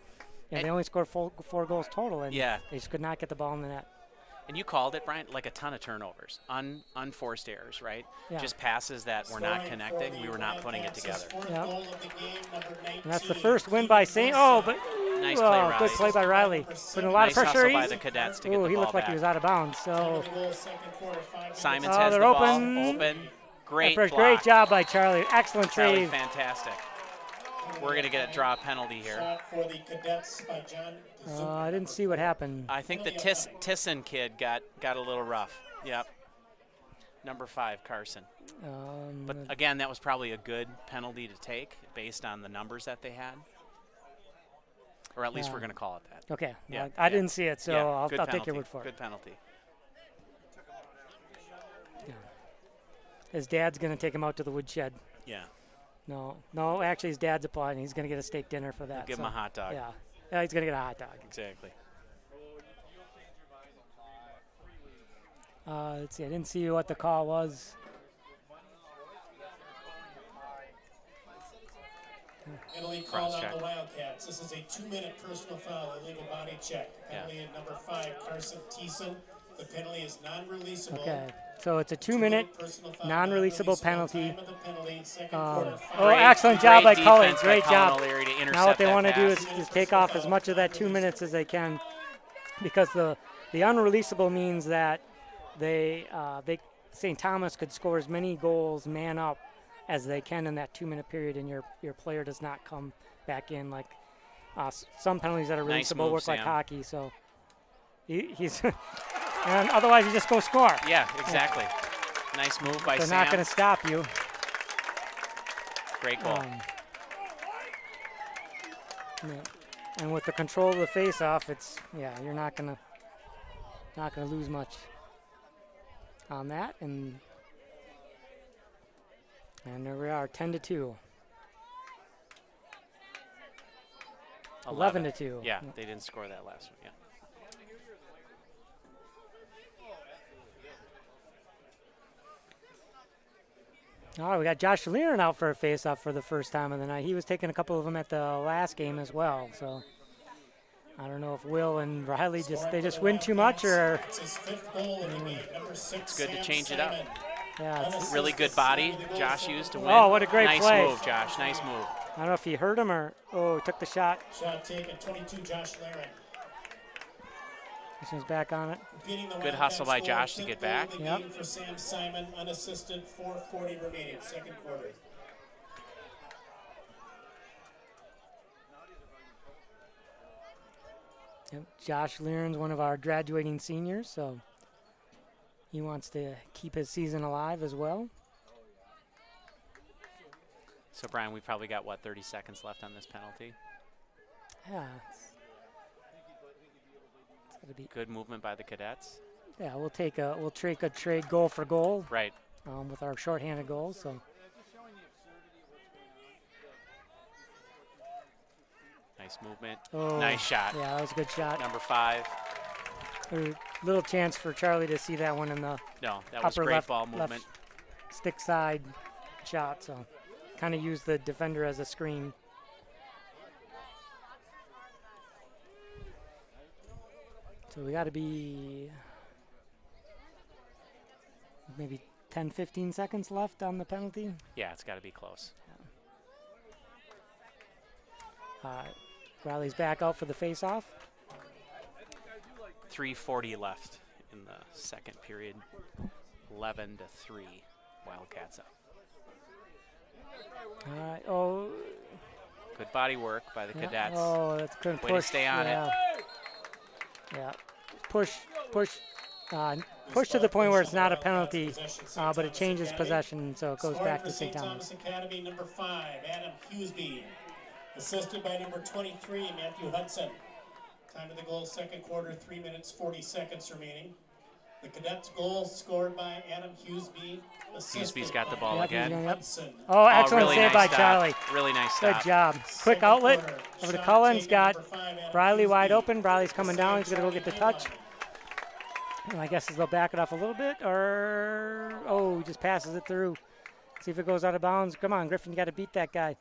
They only scored 4 goals total, and they just could not get the ball in the net. And you called it, Brian, like a ton of turnovers, unforced errors, right? Yeah. Just passes that were not connecting. We were not putting it together. Yep. And that's the first win by St. Oh, but nice play, Riley. Good play by Riley. Putting a lot nice of pressure. Hustle by the Cadets to get the ball he looked like back. he was out of bounds. So Simons has the they're ball open. open. Great Great block. job by Charlie. Excellent Charlie, save. fantastic. We're going to get a draw penalty here. I didn't see what happened. I think the Tisson kid got a little rough. Yep. Number 5, Carson. But again, that was probably a good penalty to take based on the numbers that they had. Or at least we're going to call it that. Okay. Yeah. I didn't see it, so I'll take your word for it. Good penalty. Yeah. His dad's going to take him out to the woodshed. Yeah. No, actually his dad's applying. He's going to get a steak dinner for that. Give him a hot dog. Yeah, he's going to get a hot dog. Exactly. Let's see, I didn't see what the call was. Penalty called on the Wildcats. This is a 2-minute personal foul, illegal body check. Penalty at number 5, Carson Thiessen. The penalty is non-releasable. Okay, so it's a 2-minute non-releasable penalty. Great, excellent job by Cully. defense Great by job. Colin O'Leary to intercept Now what they that want to do pass. is take off as much of that 2 minutes as they can, because the unreleasable means that they St. Thomas could score as many goals man up as they can in that 2-minute period, and your player does not come back in. Like some penalties that are Nice releasable move, work like Sam. hockey. So he's and otherwise you just go score. Yeah, exactly. Nice move by They're Sam. not going to stop you. Great goal. And with the control of the face-off, you're not gonna lose much on that. And there we are, 10-2. 11-2. Yeah, they didn't score that last one. Yeah. All right, we got Josh Learen out for a face-off for the first time of the night. He was taking a couple of them at the last game as well. So I don't know if Will and Riley just win too much, or It's good to change it up. yeah. Really good body Josh used to win. Oh, what a great nice play. move, Josh. Nice move. I don't know if he hurt him or took the shot. Shot taken, 22, Josh Learen. He's back on it. Good hustle by Josh to get back. Yep. For Sam Simon, unassisted, 4:40 remaining, second quarter. Yep. Josh Learen's one of our graduating seniors, so he wants to keep his season alive as well. So, Brian, we've probably got, 30 seconds left on this penalty? Yeah. It's gotta be. Good movement by the Cadets. Yeah, we'll take a trade goal for goal. Right. With our shorthanded goals, so. Nice movement. Oh, nice shot. Yeah, that was a good shot. Number 5. Little chance for Charlie to see that one in the No, that was upper great left, ball movement. stick side shot, so kind of use the defender as a screen. So we got to be maybe 10, 15 seconds left on the penalty. Yeah, it's got to be close. Riley's back out for the face-off. 3:40 left in the second period. 11-3, Wildcats up. All right. Oh. Good body work by the Cadets. Oh, that's good. Way to stay on it. Yeah. Push to the point where it's not a penalty, but it changes possession, so it goes back to St. Thomas. Academy, number 5, Adam Hughesby. Assisted by number 23, Matthew Hudson. Time to the goal, second quarter, 3 minutes, 40 seconds remaining. The Cadets goal scored by Adam Hughesby. Hughesby's got the ball Yep, again. Yep. Hudson. Oh, excellent really save nice by stop. Charlie. Really nice Good stop. job. Quick Second outlet quarter, over to shot Cullen's. taken, Got number 5, Adam Briley wide Hughesby. open. Briley's coming down. He's going to go get the touch. Charlie And I guess they'll back it off a little bit, or he just passes it through. See if it goes out of bounds. Come on, Griffin, you got to beat that guy.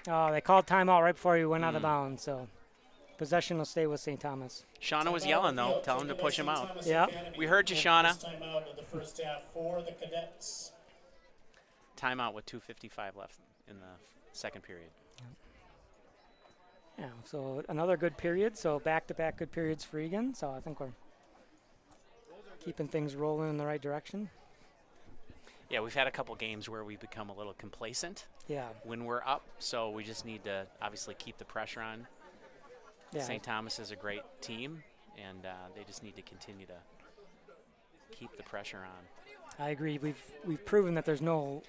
Oh, they called timeout right before he went out of bounds, so possession will stay with St. Thomas. Shauna was yelling, though. Tell him to push him out. Yeah. We heard you, Shauna. Timeout in the first half for the Cadets. Timeout with 2:55 left in the second period. Yeah, so another good period. So back-to-back good periods for Eagan. So I think we're keeping things rolling in the right direction. Yeah, we've had a couple games where we've become a little complacent Yeah. when we're up, so we just need to obviously keep the pressure on. Yeah. St. Thomas is a great team, and they just need to continue to keep the pressure on. I agree. We've proven that there's no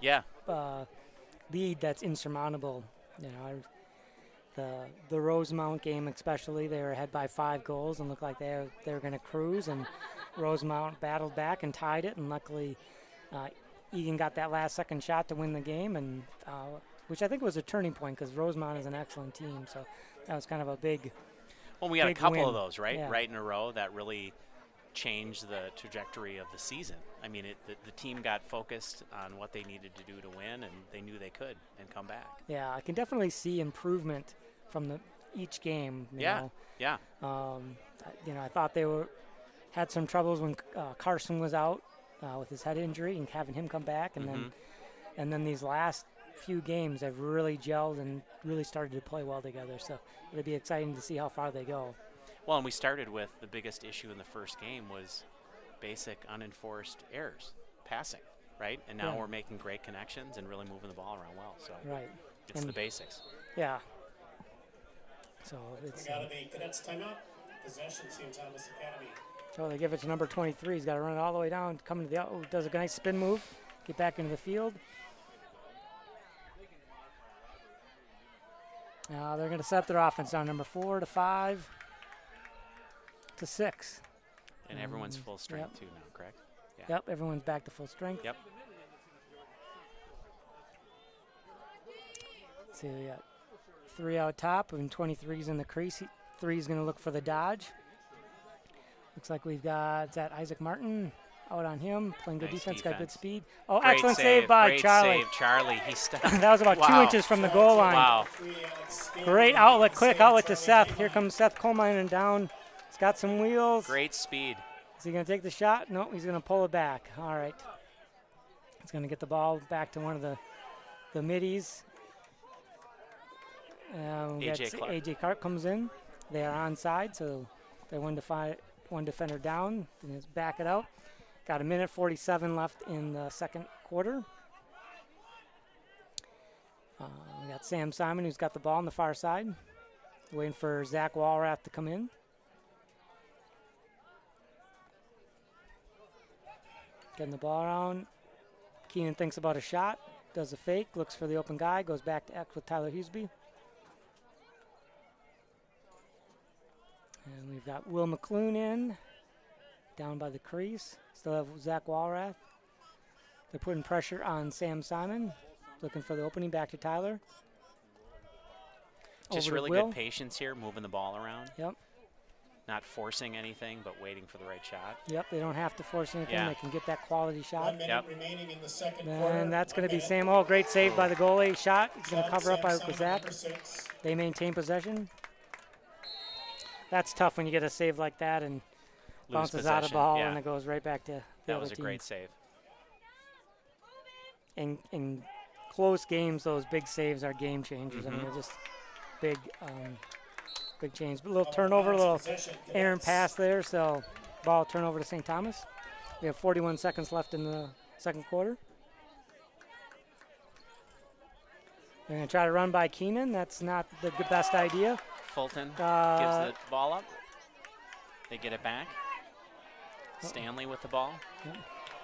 Yeah, lead that's insurmountable. You know, the Rosemount game especially, they were ahead by 5 goals and looked like they were going to cruise, and Rosemount battled back and tied it, and luckily Eagan got that last second shot to win the game, and which I think was a turning point because Rosemount is an excellent team. So that was kind of a big. well, we had a big couple win. of those, right? Yeah. Right in a row that really changed the trajectory of the season. I mean, the team got focused on what they needed to do to win, and they knew they could and come back. Yeah, I can definitely see improvement from each game. You Yeah, know. yeah. I thought they had some troubles when Carson was out with his head injury and having him come back, and then these last few games have really gelled and really started to play well together. So it'll be exciting to see how far they go. Well, and we started with the biggest issue in the first game was basic unenforced errors, passing, right? And now Yeah. we're making great connections and really moving the ball around well. So Right. it's And the basics. Yeah. So it's We got a Cadets timeout. Possession, St. Thomas Academy. so they give it to number 23. He's got to run it all the way down, coming to the does a nice spin move, get back into the field. Now they're going to set up their offense down, number 4 to 5 to 6. And everyone's full strength too now, correct? Yeah. Yep, everyone's back to full strength. Yep. So we got 3 out top, and 23's in the crease. 3's going to look for the dodge. Looks like we've got, is that Isaac Martin out on him, playing good Nice defense, got good defense. speed. Oh, Great excellent save by Great Charlie. save, Charlie. He stopped. That was about 2 Wow. inches from the goal line. Wow. Great outlet, quick outlet to Seth. Here comes Seth Coleman and down. He's got some wheels. Great speed. Is he going to take the shot? No, he's going to pull it back. All right. He's going to get the ball back to one of the middies. AJ Clark comes in. They are onside, so they one defender down. Then just back it out. Got 1:47 left in the second quarter. We got Sam Simon, who's got the ball on the far side, waiting for Zach Walrath to come in. Getting the ball around. Keenan thinks about a shot, does a fake, looks for the open guy, goes back to X with Tyler Hughesby. And we've got Will McClune in, down by the crease. Still have Zach Walrath. They're putting pressure on Sam Simon, looking for the opening, back to Tyler. Just Over to really Will. good patience here, moving the ball around. Yep. Not forcing anything, but waiting for the right shot. Yep, they don't have to force anything. Yeah. They can get that quality 1 shot. minute Yep. remaining in the second quarter. And that's going to be 1 Sam. minute. Oh, great save by the goalie. Shot. He's going to cover up by Sam Simon, Zach. number 6. They maintain possession. That's tough when you get a save like that and Lose bounces out of possession. ball Yeah. and it goes right back to the That other was a team. great save. In close games, those big saves are game changers. I mean, they're just big change. But a little turnover, a little errant pass there. So ball turnover to St. Thomas. We have 41 seconds left in the second quarter. They're going to try to run by Keenan. That's not the best idea. Fulton gives Uh, the ball up. They get it back. Stanley with the ball.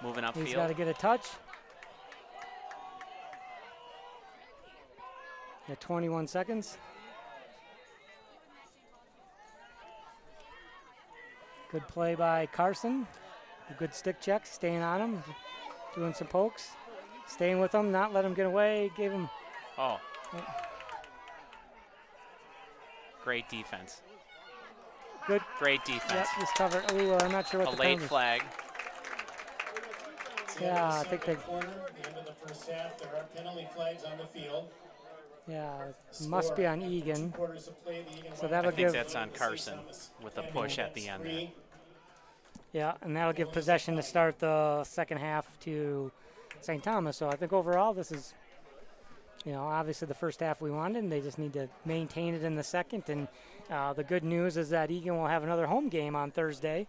Moving He's got to upfield. get a touch. At 21 seconds. Good play by Carson. A good stick check, staying on him, doing some pokes, staying with him, not let him get away. Gave him. Oh. Great defense. Good. Great defense. Yep, just covered. Ooh, I'm not sure what A the late penalty. flag. Yeah, I think they. Quarter, the end of the first half, there are penalty flags on the field. Yeah, it must be on Eagan. So I that'll think give. that's on Carson with a push at the end there. Yeah, and that'll give possession to start the second half to St. Thomas. So I think overall this is, obviously the first half we wanted, and they just need to maintain it in the second. And the good news is that Eagan will have another home game on Thursday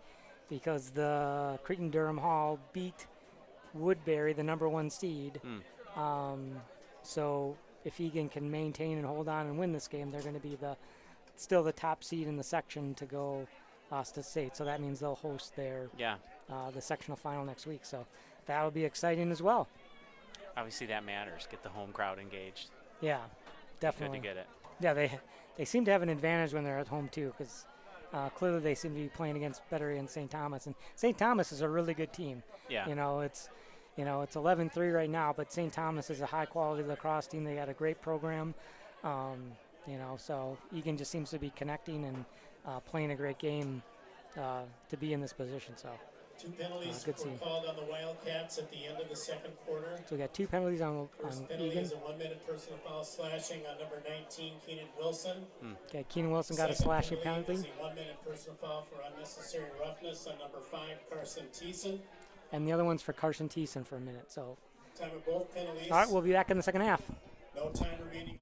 because the Cretan-Durham Hall beat Woodbury, the #1 seed. So if Eagan can maintain and hold on and win this game, they're going to be still the top seed in the section to go to state. So that means they'll host their the sectional final next week. So that will be exciting as well. Obviously that matters. Get the home crowd engaged. Yeah, definitely. Good to get it. Yeah, they seem to have an advantage when they're at home too, because clearly they seem to be playing better against St. Thomas, and St. Thomas is a really good team. Yeah. It's 11-3 right now, but St. Thomas is a high-quality lacrosse team. They got a great program, so Eagan just seems to be connecting and playing a great game to be in this position. So 2 penalties good were team. called on the Wildcats at the end of the second quarter. So we got 2 penalties on First penalty Eagan. is a 1-minute personal foul slashing on number 19, Keenan Wilson. Okay, Keenan Wilson got a Second slashing penalty penalty. is a 1-minute personal foul for unnecessary roughness on number 5, Carson Thiessen. And the other one's for Carson Thiessen for a minute. So, Time of both penalties. all right, we'll be back in the second half. No time remaining.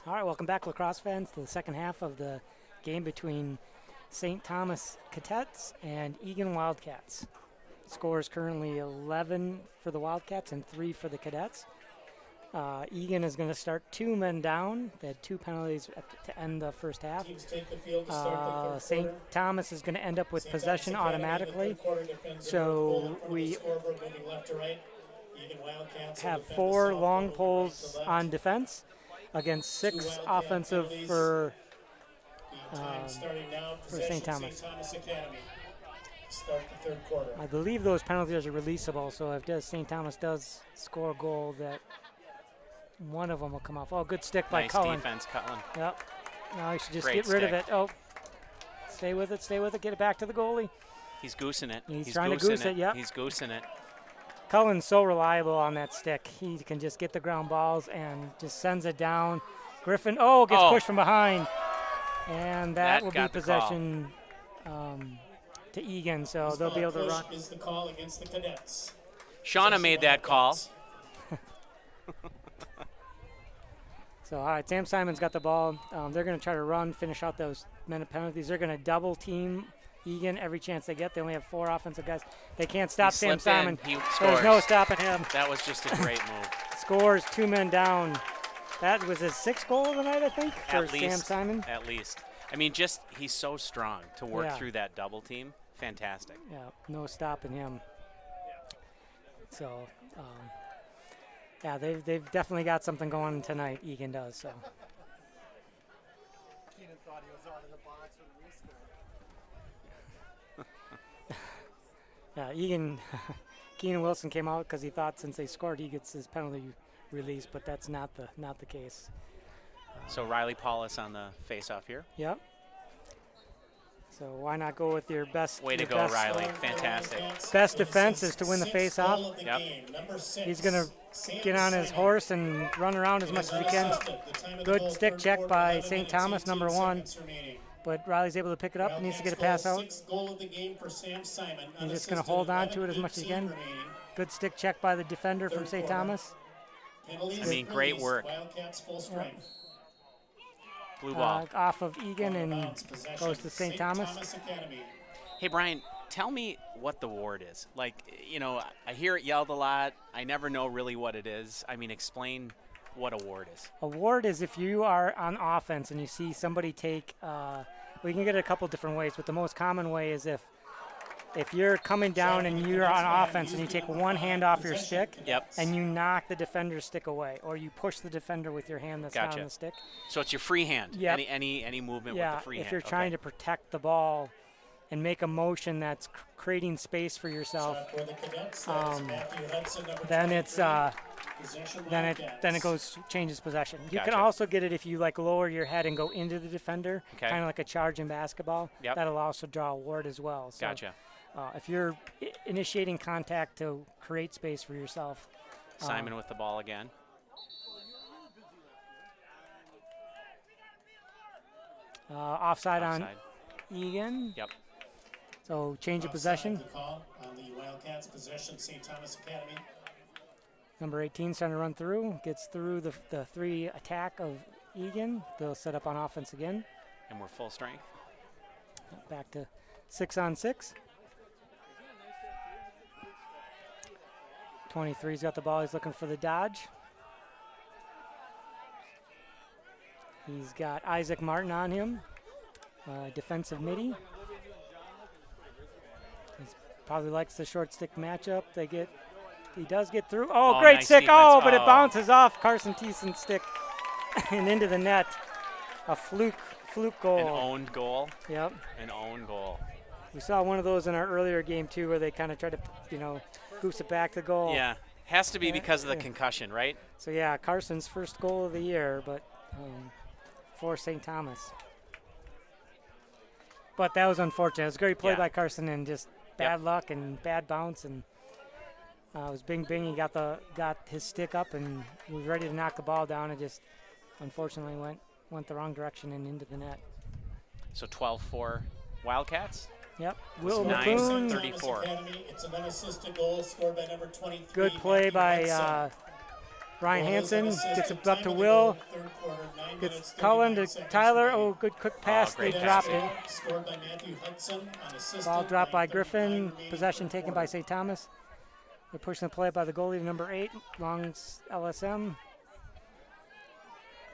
All right, welcome back, lacrosse fans, to the second half of the game between St. Thomas Cadets and Eagan Wildcats. Score is currently 11 for the Wildcats and 3 for the Cadets. Eagan is going to start 2 men down. They had 2 penalties to end the first half. St. Thomas is going to end up with possession automatically. So we have 4 long poles on defense against 6 offensive for St. Thomas. Start the third quarter. I believe those penalties are releasable, so if St. Thomas does score a goal, that one of them will come off. Oh, good stick by Cullen. Nice defense, Cullen. Yep. Now you should just Great get rid of stick. it. Oh, stay with it, get it back to the goalie. He's goosing it. He's trying to goose it, yep. He's goosing it. Cullen's so reliable on that stick. He can just get the ground balls and just sends it down. Griffin, gets pushed from behind. And that will be possession to Eagan, so they'll be able to run. Is the call against the Cadets. Shauna made that call. So, all right, Sam Simon's got the ball. They're going to try to run, finish out those minute penalties. They're going to double team Eagan every chance they get. They only have 4 offensive guys. They can't stop Sam Simon. There's no stopping him. That was just a great move. Scores 2 men down. That was his 6th goal of the night, I think, for Sam Simon. At least. I mean, he's so strong to work through that double team. Fantastic. Yeah, no stopping him. So, yeah, they've definitely got something going tonight. Eagan does. So. Keenan thought he was out of the box when we scored. Yeah, Eagan, Keenan Wilson came out because he thought since they scored, he gets his penalty released, but that's not the case. So Riley Paulus on the face-off here. Yep. So why not go with your best? Way to go, Riley. Fantastic. Best defense is to win the face-off. Yep. He's going to get on his horse and run around as much as he can. Good stick check by St. Thomas, number 1. But Riley's able to pick it up. Needs to get a pass out. He's just going to hold on to it as much as he can. Good stick check by the defender from St. Thomas. I mean, great work. Blue ball. Off of Eagan and goes to St. Thomas. Hey, Brian, tell me what the ward is. Like, you know, I hear it yelled a lot. I never know really what it is. I mean, explain what a ward is. A ward is if you are on offense and you see somebody take, well, you can get it a couple different ways, but the most common way is if you're coming down and you're on offense and you take one hand off your stick and you knock the defender's stick away, or you push the defender with your hand that's not on the stick. So it's your free hand. Yep. Any movement with the free hand. If you're trying to protect the ball and make a motion that's creating space for yourself, then it's then it goes changes possession. You can also get it if you like lower your head and go into the defender, kind of like a charge in basketball. That'll also draw a ward as well. So, if you're initiating contact to create space for yourself. Simon with the ball again. Offside on Eagan. Yep. So change of possession. On the Wildcats possession, St. Thomas Academy. Number 18 starting to run through. Gets through the 3 attack of Eagan. They'll set up on offense again. And we're full strength. Back to 6-on-6. 23's got the ball. He's looking for the dodge. He's got Isaac Martin on him, defensive midi. He probably likes the short stick matchup. He does get through. Oh, great nice stick. defense. Oh, but it bounces off Carson Thiessen's stick and into the net. A fluke goal. An owned goal. Yep. An owned goal. We saw one of those in our earlier game too, where they kind of tried to, goose it back to goal. Yeah, has to be because of the concussion, right? So yeah, Carson's first goal of the year, but for St. Thomas. But that was unfortunate. It was a great play by Carson and just bad luck and bad bounce, and it was bing. He got his stick up and was ready to knock the ball down. It just unfortunately went the wrong direction and into the net. So 12-4 Wildcats. Yep. Will 9-34. It's an unassisted goal scored by number 23. Good play by Ryan Hansen. Gets it up to Will. minutes, Cullen 39 to seconds Tyler. remaining. Oh, good quick pass. They great dropped pass. it. Scored by Matthew Hudson on assisted. Ball dropped by 9:39 Griffin. remaining Possession third taken by quarter. St. Thomas. They're pushing the play by the goalie, number 8, long LSM.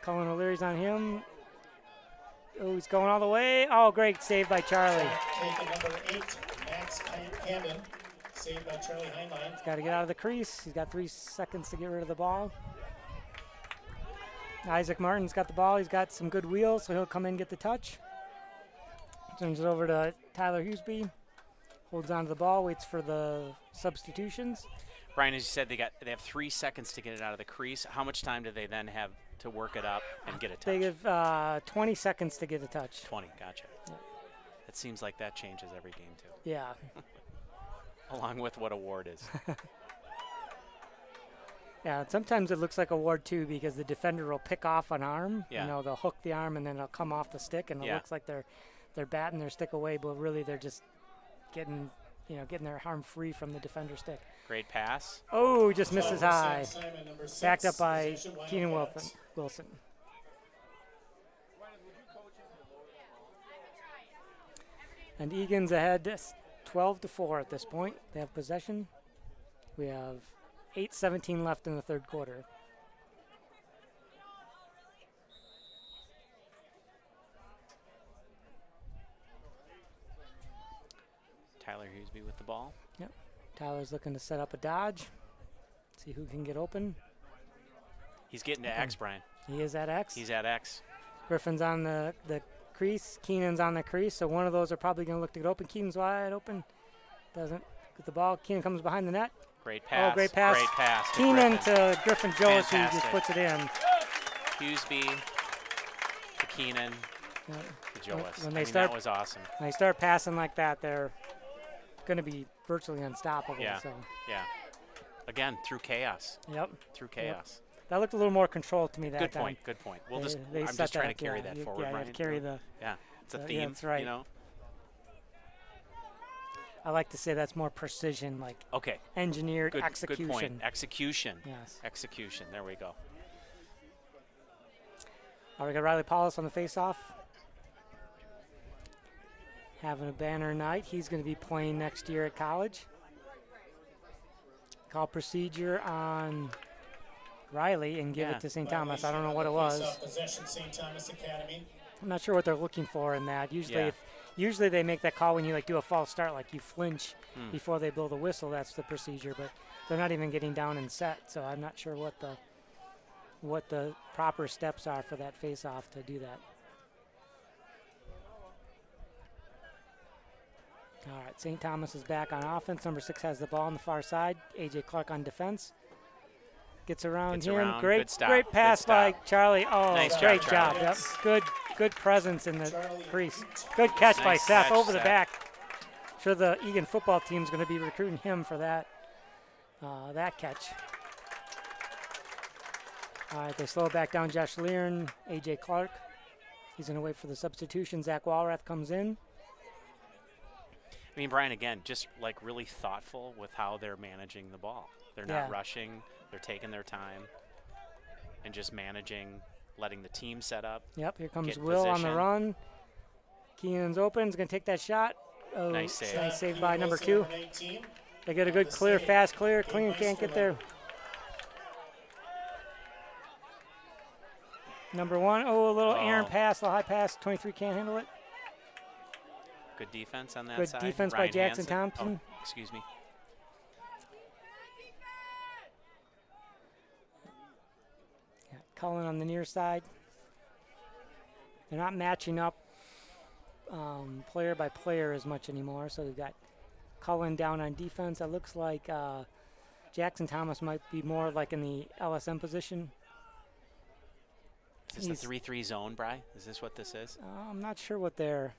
Cullen O'Leary's on him. Oh, he's going all the way. Oh, great save by Charlie. Taken number 8, Max Camden. Saved by Charlie Heinlein. He's got to get out of the crease. He's got 3 seconds to get rid of the ball. Isaac Martin's got the ball. He's got some good wheels, so he'll come in and get the touch. Turns it over to Tyler Hughesby. Holds on to the ball, waits for the substitutions. Brian, as you said, they have 3 seconds to get it out of the crease. How much time do they then have to work it up and get a touch? They give 20 seconds to get a touch. 20, gotcha. Yeah. It seems like that changes every game too, Yeah. along with what a ward is. Yeah, sometimes it looks like a ward too because the defender will pick off an arm. Yeah. You know, they'll hook the arm and then it'll come off the stick and it Yeah. looks like they're batting their stick away, but really they're just getting their arm free from the defender stick. Great pass. Oh, just misses Simon, high. Simon, number 6, Backed up by possession Keenan Wildcats. Wilson. And Egan's ahead 12-4 at this point. They have possession. We have 8:17 left in the third quarter. Tyler Hughesby with the ball. Tyler's looking to set up a dodge. See who can get open. He's getting to X, Brian. He is at X. He's at X. Griffin's on the crease. Keenan's on the crease. So one of those are probably going to look to get open. Keenan's wide open. Doesn't get the ball. Keenan comes behind the net. Great pass. Oh, great pass. Great pass. to Keenan Griffin. to Griffin Jones, who just Fantastic. puts it in. Hughesby to Keenan Yeah. to Joas. When I they mean, start- that was awesome. When they start passing like that, they're going to be virtually unstoppable. Yeah. So, Yeah. Again, through chaos. yep. Through chaos. That looked a little more controlled to me that Good time. point. Good point. We'll They- just. they I'm set just that trying to up, carry yeah. that You- forward, yeah, you have Brian. to carry the. Yeah. It's a yeah, theme. that's right. You know. I like to say that's more precision, like Okay. engineered Good. execution. Good point. Execution. Yes. Execution. There we go. All right, we got Riley Paulus on the face-off. Having a banner night. He's going to be playing next year at college. Call procedure on Riley and give Yeah. it to St. Thomas. I don't know what it was. Face-off possession, St. Thomas Academy. I'm not sure what they're looking for in that. Usually, Yeah. usually they make that call when you like do a false start, like you flinch Hmm. before they blow the whistle. That's the procedure, but they're not even getting down and set. So I'm not sure what the proper steps are for that face-off to do that. All right, St. Thomas is back on offense. Number 6 has the ball on the far side. A.J. Clark on defense. Gets around Gets him. around. Great, Good stop. great Good pass by stop. Charlie. Oh, Nice great job, job. Charlie. Yep. Good presence in the Charlie crease. Eagan. Good catch by Nice Seth catch, over the Seth. back. Sure, the Eagan football team's going to be recruiting him for that catch. All right, they slow it back down. Josh Learn, A.J. Clark. He's going to wait for the substitution. Zach Walrath comes in. I mean, Brian, again, just like really thoughtful with how they're managing the ball. They're not Yeah. rushing. They're taking their time and just managing, letting the team set up. Yep, here comes Get Will on the position. run. Keenan's open. He's going to take that shot. Oh, Nice save. Nice save by number Wilson, 2. number 19. They get a good clear, save. fast clear. Game Clean by can't get Sturman. there. Number 1, oh, a little errant Oh. pass, a little high pass. 23 can't handle it. Good defense on that Good side. defense by Ryan Jackson Hansen. Thompson. Oh, excuse me. Yeah, Cullen on the near side. They're not matching up player by player as much anymore. So we've got Cullen down on defense. It looks like Jackson Thomas might be more like in the LSM position. Is this the 3-3 zone, Bri? Is this what this is? I'm not sure what they're.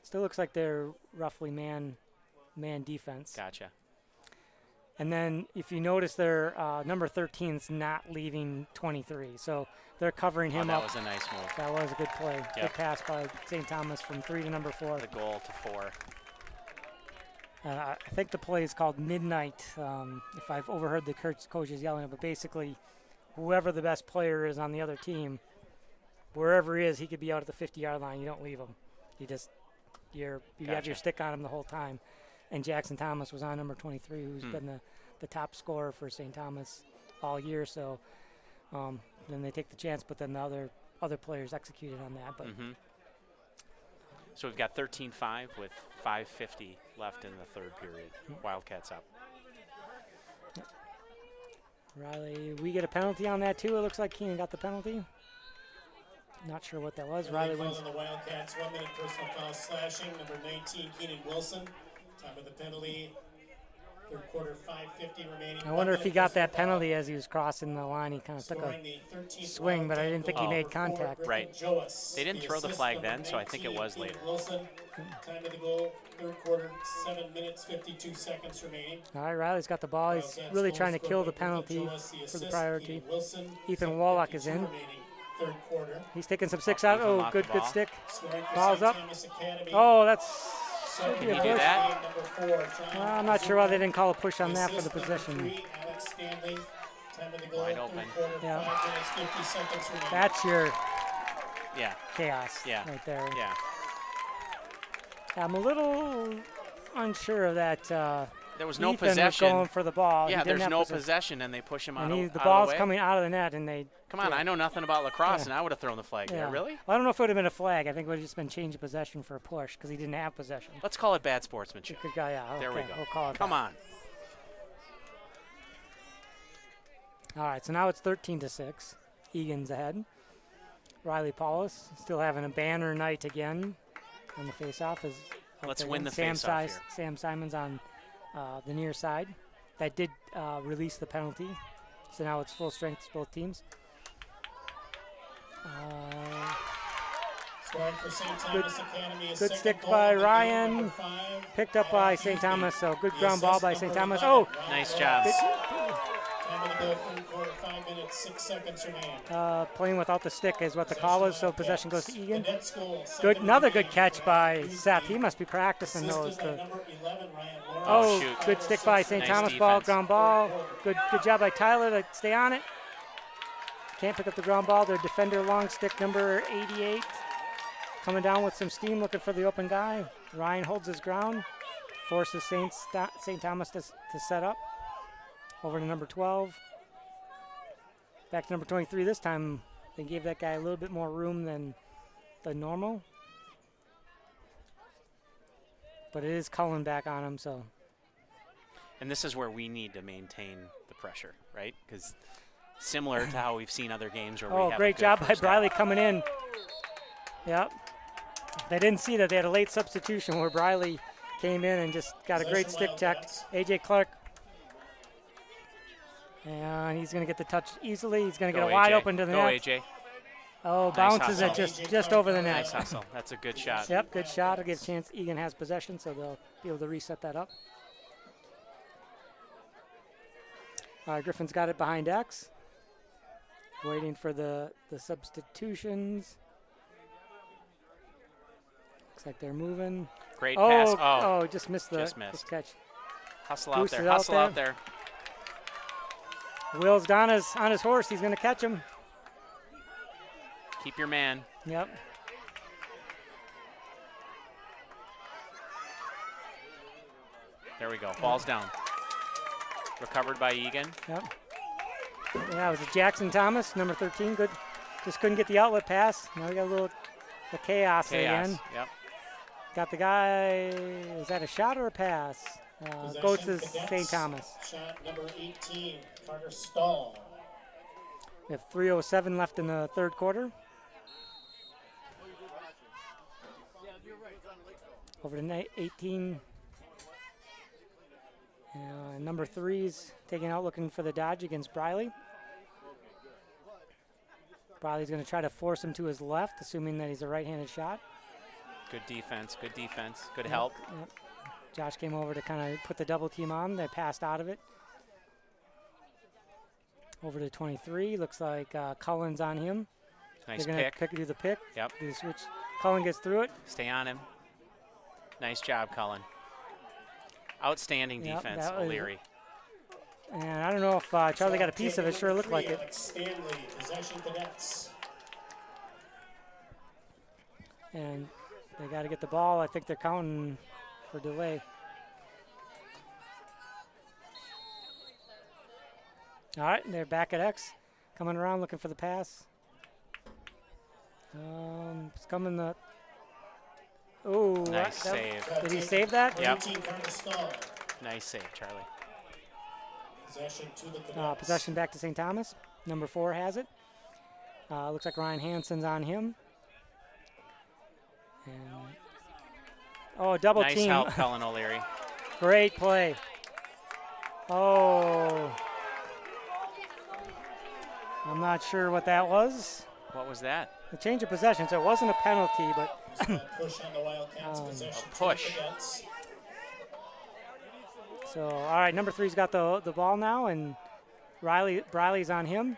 Still looks like they're roughly man defense. Gotcha. And then if you notice, their number 13 is not leaving 23, so they're covering him that up. was a nice move. That was a good play. Yep. Good pass by St. Thomas from 3 to number 4. The goal to 4. I think the play is called Midnight, if I've overheard the coaches yelling it, but basically whoever the best player is on the other team wherever he is, he could be out at the 50-yard line. You don't leave him. You have Gotcha. your stick on him the whole time. And Jackson Thomas was on number 23, who's been the top scorer for St. Thomas all year. So then they take the chance, but then the other players executed on that. But So we've got 13-5 with 5:50 left in the third period. Wildcats up. Riley, we get a penalty on that too. It looks like Keenan got the penalty. Not sure what that was. Riley wins. On the Wildcats, 1 minute personal foul slashing. Number 19, Keenan Wilson. Time of the penalty. Third quarter, 5:50 remaining. I wonder if he got that penalty as he was crossing the line. He kind of took a swing, but I didn't think he made contact. Right. They didn't throw the flag then, so I think it was later. Wilson, time of the goal, third quarter, 7 minutes, 52 seconds remaining. All right, Riley's got the ball. He's really trying to kill the penalty for the priority. Ethan Wallach is in. Third quarter. He's taking some sticks out. Ethan Oh, lost the good ball. stick. Scoring for Ball's St. up. Thomas Academy. Oh, that's should Can be a he do push. that? Number 4, John I'm not sure why they didn't call a push on that for the Assist number possession. 3, Alex Stanley. Time of the goal, Wide third open. quarter, Yeah. 5 minutes, 50 seconds remaining. That's your Yeah. chaos Yeah. right there. Yeah. I'm a little unsure of that. There was no Ethan was possession. going for the ball. He Yeah, didn't there's have no possession. possession, and they push him out, And of, the out ball's of the way. coming out of the net, and they. Come on, yeah. I know nothing about lacrosse, Yeah. and I would have thrown the flag there. Really? Well, I don't know if it would have been a flag. I think it would have just been change of possession for a push because he didn't have possession. Let's call it bad sportsmanship. Good guy, yeah. There we okay, go. We'll call it Come that. on. All right, so now it's 13-6. Egan's ahead. Riley Paulus still having a banner night again on the faceoff. Let's win the Sam faceoff here. Sam Simons on the near side. That did release the penalty, so now it's full strength both teams. Scoring for St. Thomas Academy, a Good second stick goal by of the game, Ryan. number 5. Picked up by St. Thomas, so good ground ball by St. Thomas. Oh, Nice job. Time of the goal, third quarter, 5 minutes, 6 seconds remaining. playing without the stick is what the call was, so possession goes to Egan. Cadets goal, Good, second another of the good game, catch by number Seth. 3, He must be practicing those. assisted by number 11, Ryan Lawrence. Oh, shoot. good stick by St. Nice Thomas ball, defense. ground ball. Good job by Tyler to stay on it. Can't pick up the ground ball. Their defender long stick number 88. Coming down with some steam, looking for the open guy. Ryan holds his ground, forces St. Thomas to set up. Over to number 12. Back to number 23 this time. They gave that guy a little bit more room than normal. But it is Cullen back on him, so. And this is where we need to maintain the pressure, right? Because similar to how we've seen other games where we have great a good job by first Briley half. coming in. Yep. They didn't see that. They had a late substitution where Briley came in and just got a great stick check. A.J. Clark. And he's going to get the touch easily. He's going to get Go, it wide AJ. open to the Go, net. AJ. Oh, Nice bounces it hustle. just over the net. Nice hustle. That's a good shot. Yep, good shot. It'll give a chance. Egan has possession, so they'll be able to reset that up. Griffin's got it behind X. Waiting for the substitutions. Looks like they're moving. Great pass. Oh, just missed the Just missed. catch. Hustle out boosted there. out Hustle there. out there. Will's on his horse. He's going to catch him. Keep your man. Yep. There we go. Ball's down. Recovered by Eagan. Yep. Yeah, it was a Jackson Thomas, number 13. Good. Just couldn't get the outlet pass. Now we got a little the chaos again. Yep. Got the guy. Is that a shot or a pass? Goes to Possession, St. Cadets. Thomas. Shot number 18, Carter Stahl. We have 3:07 left in the third quarter. Over to 18. Number 3's taking out, looking for the dodge against Briley. Briley's going to try to force him to his left, assuming that he's a right-handed shot. Good defense. Good defense. Good help. Yep. Josh came over to kind of put the double team on. They passed out of it. Over to 23. Looks like Cullen's on him. Nice They're going to do the pick. Yep. Do the switch. Cullen gets through it. Stay on him. Nice job, Cullen. Outstanding Yep, defense, that was- O'Leary. And I don't know if Charlie got a piece of it. Sure looked like it. Alex Stanley, possession Cadets. And they got to get the ball. I think they're counting for delay. All right, they're back at X. Coming around looking for the pass. It's coming the. Oh, Nice save. Did he save that? Yep. Nice save, Charlie. Possession back to St. Thomas. Number 4 has it. Looks like Ryan Hansen's on him. And double nice team. Nice help, Colin O'Leary. Great play. Oh. I'm not sure what that was. What was that? The change of possession, so it wasn't a penalty, but push on the Wildcats possession. A push. So, all right, number 3's got the ball now, and Briley's on him,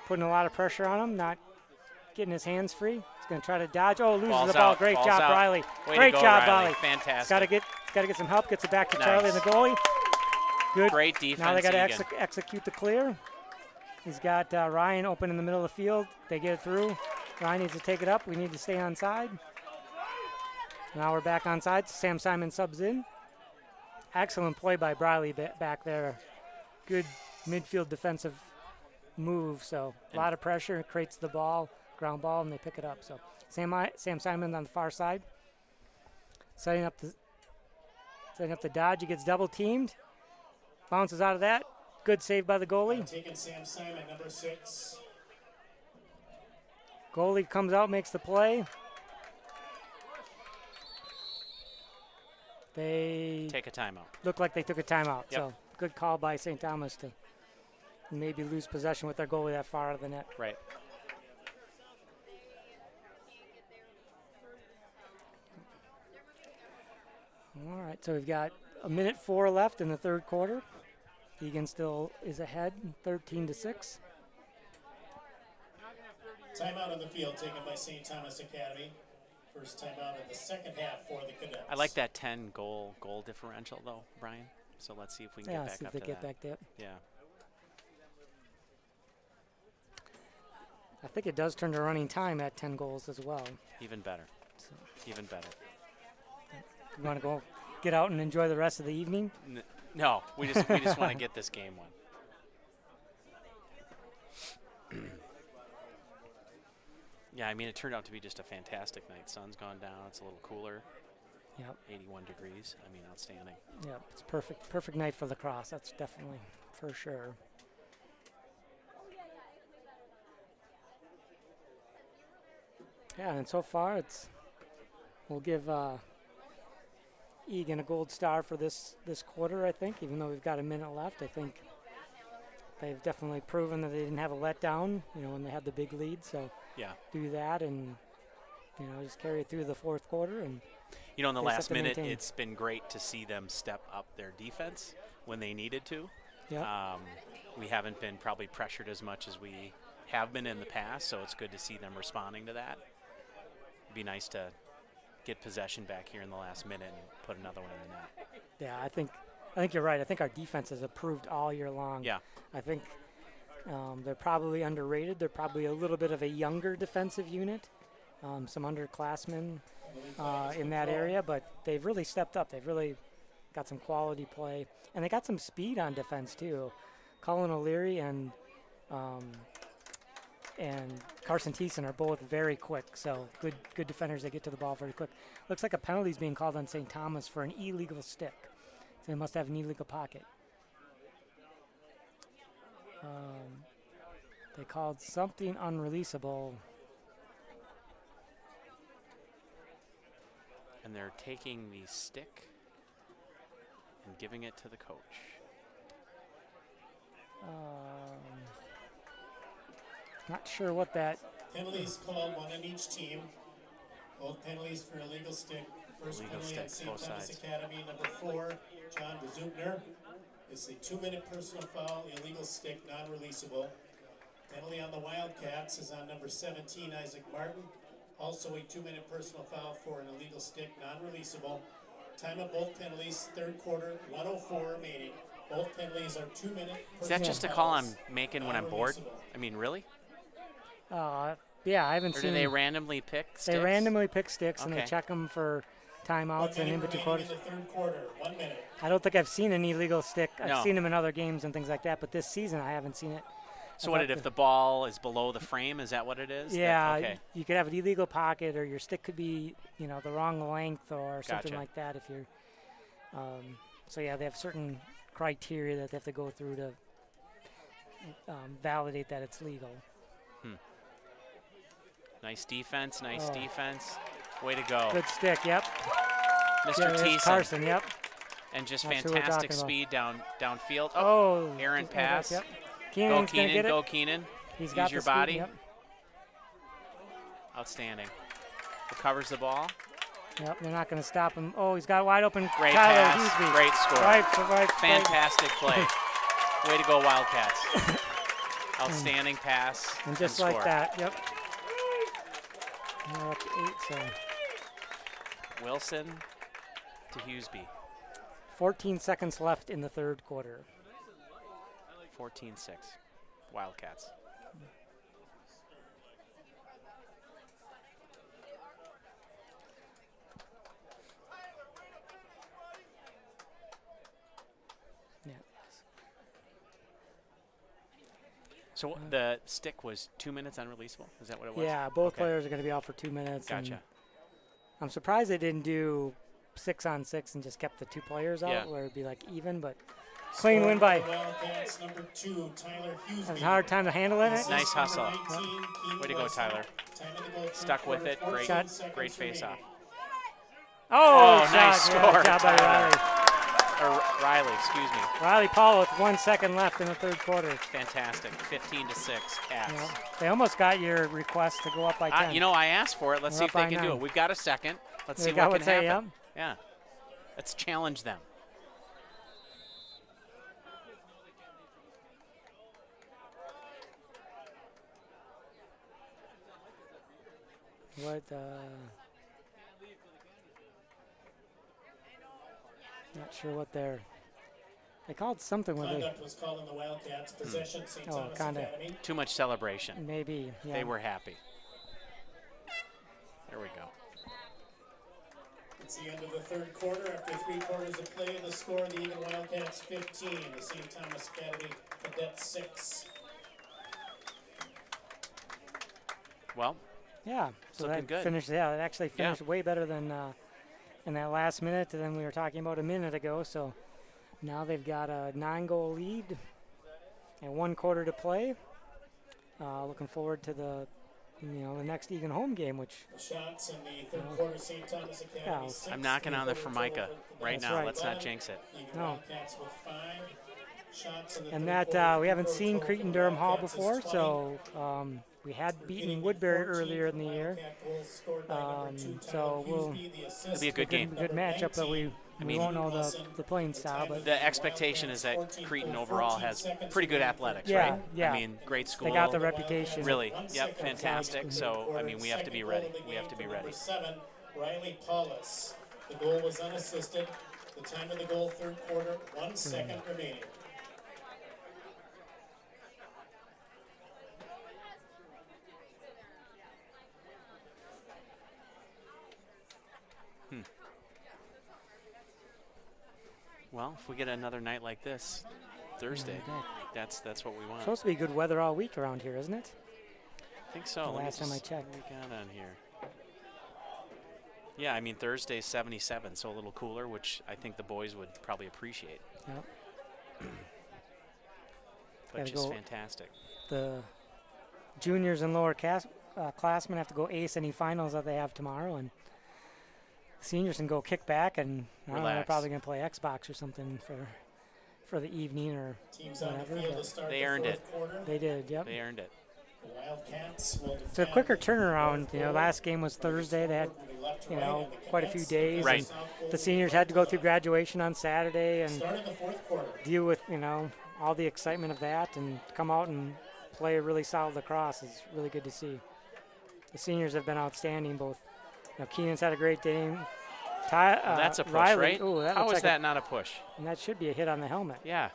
putting a lot of pressure on him, not getting his hands free. He's going to try to dodge. Oh, loses Ball's the ball. Out. Great Ball's job, out. Briley. Way Great to go, job, Riley. Briley. Fantastic. Got to get some help. Gets it back to Nice. Charlie and the goalie. Good. Great defense. Now they got to Eagan. execute the clear. He's got Ryan open in the middle of the field. They get it through. Ryan needs to take it up. We need to stay on side. Now we're back on side. Sam Simon subs in. Excellent play by Briley back there. Good midfield defensive move. So a lot of pressure. Creates the ball, ground ball, and they pick it up. So Sam Simon on the far side. Setting up the dodge. He gets double teamed. Bounces out of that. Good save by the goalie. Taking Sam Simon, number 6. Goalie comes out, makes the play. They take a timeout. Look like they took a timeout. Yep. So good call by St. Thomas to maybe lose possession with their goalie that far out of the net. Right. All right, so we've got 1:04 left in the third quarter. Eagan still is ahead, 13-6. Timeout on the field taken by St. Thomas Academy. First timeout in the second half for the Cadets. I like that 10 goal differential though, Brian. So let's see if we can get back see up if they to get that. back there. Yeah. I think it does turn to running time at 10 goals as well. Even better. So Even better. you want to go get out and enjoy the rest of the evening? No, we just want to get this game won. Yeah, I mean, it turned out to be just a fantastic night. Sun's gone down. It's a little cooler. Yep. 81 degrees. I mean, outstanding. Yep, it's perfect night for lacrosse. That's definitely for sure. Yeah, and so far we'll give Eagan a gold star for this quarter, I think, even though we've got a minute left. I think they've definitely proven that they didn't have a letdown, when they had the big lead. So yeah, do that and, just carry it through the fourth quarter. And in the last minute, it's been great to see them step up their defense when they needed to. Yeah. We haven't been probably pressured as much as we have been in the past, so it's good to see them responding to that. It'd be nice to get possession back here in the last minute and put another one in the net. Yeah, I think you're right. I think our defense has improved all year long. Yeah. I think they're probably underrated. They're probably a little bit of a younger defensive unit, some underclassmen in that area, but they've really stepped up. They've really got some quality play, and they got some speed on defense too. Colin O'Leary and Carson Thiessen are both very quick, so good defenders. They get to the ball very quick. Looks like a penalty is being called on St. Thomas for an illegal stick. So they must have an illegal pocket. They called something unreleasable. And they're taking the stick and giving it to the coach. Not sure what that. Penalties called, one on each team. Both penalties for illegal stick. First Illegal penalty on stick, St. both Thomas sides. Academy, number 4, John Bazubner. It's a 2-minute personal foul, illegal stick, non-releasable. Penalty on the Wildcats is on number 17, Isaac Martin. Also a 2-minute personal foul for an illegal stick, non-releasable. Time of both penalties, third quarter, 1:04 remaining. Both penalties are 2-minute. Is that just a call I'm making when I'm bored? I mean, really? Yeah, I haven't Or seen. do they randomly pick sticks? They randomly pick sticks and they Okay. check them for 1 timeouts and minute in between remaining quarters. in the third quarter. 1 minute. I don't think I've seen an illegal stick. I've No. seen them in other games and things like that, but this season I haven't seen it. So I what thought if the ball is below the frame? Is that what it is? Yeah, Okay. you could have an illegal pocket, or your stick could be, the wrong length or something Gotcha. like that. If you're, so yeah, they have certain criteria that they have to go through to validate that it's legal. Nice defense. Nice Oh. defense. Way to go, Good stick, yep. Mr. Yeah, there's Thiessen. Carson, yep. And just That's who we're fantastic talking about. speed downfield. Oh, errant good pass. Yep. Go Keenan's gonna Keenan. get it. Go Keenan. He's Use got your the speed, body. Yep. Outstanding. Recovers the ball. Yep, they're not going to stop him. Oh, he's got wide open. Great Tyler pass. Huseby. Great score. Right. Fantastic play. Way to go, Wildcats. Outstanding pass. And just score. like that, yep. We're up to 8, so Wilson to Huseby. 14 seconds left in the third quarter. 14-6. Wildcats. Yeah. So the stick was 2 minutes unreleasable? Is that what it was? Yeah, both Okay. players are going to be out for 2 minutes. and Gotcha. I'm surprised they didn't do 6-on-6 and just kept the 2 players out, Yeah. where it'd be like even, but clean win by. Wildcats number 2, Tyler Huseby. Has a hard time to handle it. Assist Nice number hustle. 19, Keenan Way to go, Wilson. Tyler. Time of the goal, third Stuck with quarter, it. 14 Great, seconds great face remaining. Oh, Oh, shot. nice Yeah, score, good job by Tyler. Riley. Or Riley, excuse me. Riley Paul with 1 second left in the third quarter. Fantastic. 15-6. Cats. You know, they almost got your request to go up by 10. I asked for it. Let's We're see up if they by can do 9. it. We've got a second. Let's They see got what can say, happen. Yeah. Let's challenge them. What? Not sure what they called something with it. Conduct was called in the Wildcats. Possession, St. Oh, Thomas conduct. Academy. Too much celebration. Maybe. Yeah. They were happy. There we go. It's the end of the third quarter. After 3 quarters of play, the score, the Eagan Wildcats 15, the St. Thomas Academy Cadets 6. Well, Yeah. So looking that good. finished. Yeah, it actually finished way better than in that last minute than we were talking about a minute ago. So now they've got a 9-goal lead and 1 quarter to play. Looking forward to the next Eagan home game, which The shots in the third quarter, St. Thomas Academy Yeah. 6. I'm knocking on the total Formica right That's now. right. Let's not jinx it. Eagan No. Wildcats with 5 shots in the and third that quarter. we haven't Total seen for Cretan the Durham Hall Wildcats is before, 20. so we had beaten Woodbury earlier in the year. Wildcat goals scored by number 2, So Tyler we'll- Huseby, the assist. It'll be a good game. Good matchup, but we mean- won't know the playing style, but The expectation is that Cretan overall has pretty good athletics, Yeah, right? yeah. I mean, great school. they got the reputation. Really, yep, fantastic. So, I mean, we have to be ready. We have to be ready. Number 7, Riley Paulus. The goal was unassisted. The time of the goal, third quarter, 1 second remaining. Well, if we get another night like this, Thursday, that's what we want. Supposed to be good weather all week around here, isn't it? I think so. The Let me last time I just- checked. What we got on here? Yeah, I mean, Thursday's 77, so a little cooler, which I think the boys would probably appreciate. Yep. But Gotta just go- fantastic. The juniors and lower classmen have to go ace any finals that they have tomorrow, and seniors can go kick back and I don't know, they're Relax. probably going to play Xbox or something for the evening or Teams on the whatever. field to But start They the earned fourth it. quarter. they did, yep. They earned it. The Wildcats will It's a defend quicker the turnaround. fourth You know, quarter. last game was Thursday. They had, Left to you right, know, and the quite a few Cadets days. Right. and South goal the seniors had to go through graduation on Saturday and Starting the fourth quarter. deal with, all the excitement of that and come out and play a really solid lacrosse is really good to see. The seniors have been outstanding. Both, Keenan's had a great game. Well, that's a push, Riley, right? Ooh, that How looks is like that not a push? and that should be a hit on the helmet. Yeah.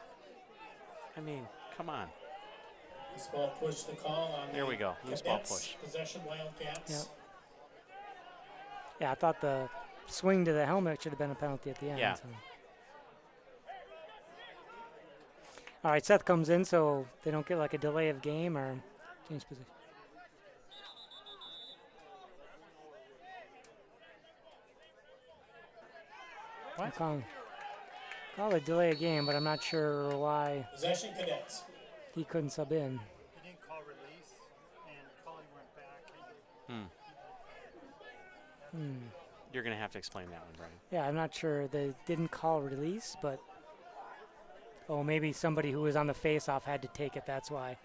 I mean, come on. Loose ball push the call on There the we go. Loose ball Cadets. push. Possession Wildcats. Yep. Yeah, I thought the swing to the helmet should have been a penalty at the end. Yeah. So. All right, Seth comes in, so they don't get like a delay of game or change position. What? Call a delay of game, but I'm not sure why Possession Cadets. he couldn't sub in. He didn't call release, and Cully went back. You're going to have to explain that one, Brian. Yeah, I'm not sure. They didn't call release, but maybe somebody who was on the face-off had to take it. That's why.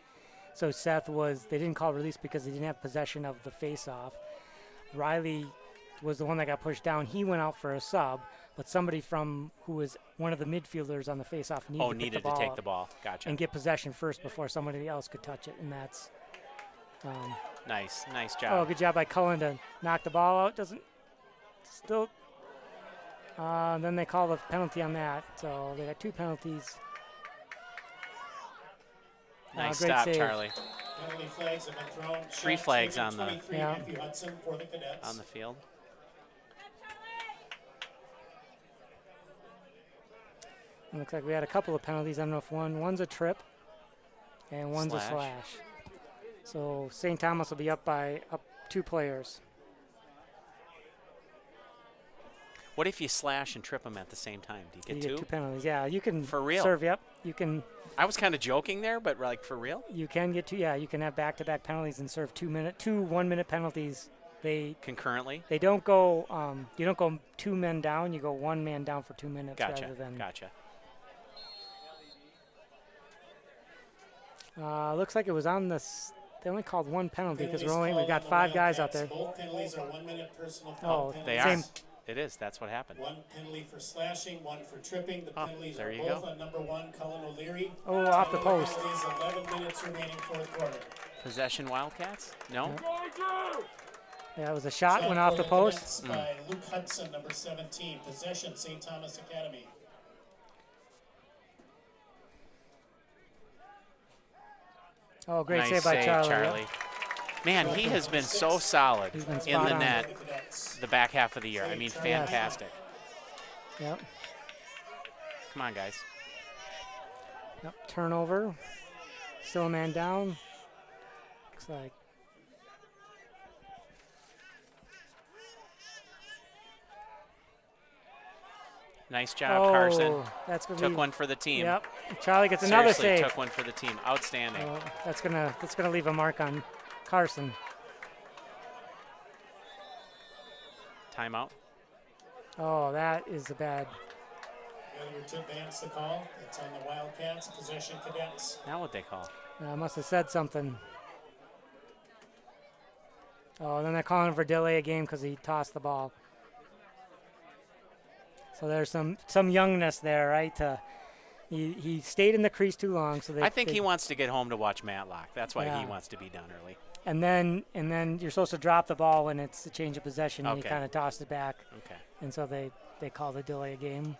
So they didn't call release because they didn't have possession of the face-off. Riley was the one that got pushed down. He went out for a sub, but somebody who was one of the midfielders on the face-off needed to take the ball. Gotcha. And get possession first before somebody else could touch it, and that's. Nice Oh, job. good job by Cullen to knock the ball out. Doesn't still. Then they call the penalty on that, so they got 2 penalties. Nice great stop, save. Charlie. Penalty flags have been thrown. 3 Shot flags taken, on the 23, Yeah. Matthew Hudson for the Cadets. On the field. It looks like we had a couple of penalties. I don't know if one's a trip and one's a slash. So St. Thomas will be up 2 players. What if you slash and trip them at the same time? Do you get You 2? 2 penalties. Yeah, you can For real? serve. Yep, you can. I was kind of joking there, but like for real? You can get 2. Yeah, you can have back-to-back penalties and serve 2 1-minute penalties. Concurrently? They don't go. You don't go 2 men down. You go 1 man down for 2 minutes Gotcha. rather than. Gotcha. Looks like it was on this. They only called 1 penalty because Penalties we've got called on 5 the guys out Wildcats. there. Both penalties are 1-minute personal Oh, foul They penalties. are. It is. That's what happened. 1 penalty for slashing, 1 for tripping. The penalties there are you both go. on number 1, Cullen O'Leary. Oh, off the Total post. penalties, 11 minutes remaining fourth quarter. Possession Wildcats? No? Yeah, it was a shot, went off for the Cadets post. By Luke Hudson, number 17. Possession, St. Thomas Academy. Oh, great Nice save by Charlie. Yep. Man, he has been so solid He's been in spot the on. net For the Cadets. the back half of the year. I mean, fantastic. Yep. Come on, guys. Yep. Turnover. Still a man down. Looks like. Nice job, Carson. That's gonna Took leave, one for the team. Yep. Charlie gets another Seriously, save. took one for the team. Outstanding. Oh, that's gonna leave a mark on Carson. Timeout. Oh, that is a bad. Failure to advance the call. It's on the Wildcats. Possession Cadets. Now what they call? Must have said something. Oh, then they're calling for delay a game because he tossed the ball. So there's some youngness there, right? He stayed in the crease too long, so I think he wants to get home to watch Matlock. That's why he wants to be done early. And then you're supposed to drop the ball when it's a change of possession. And Okay. he kind of tossed it back, Okay. and so they called a delay a game.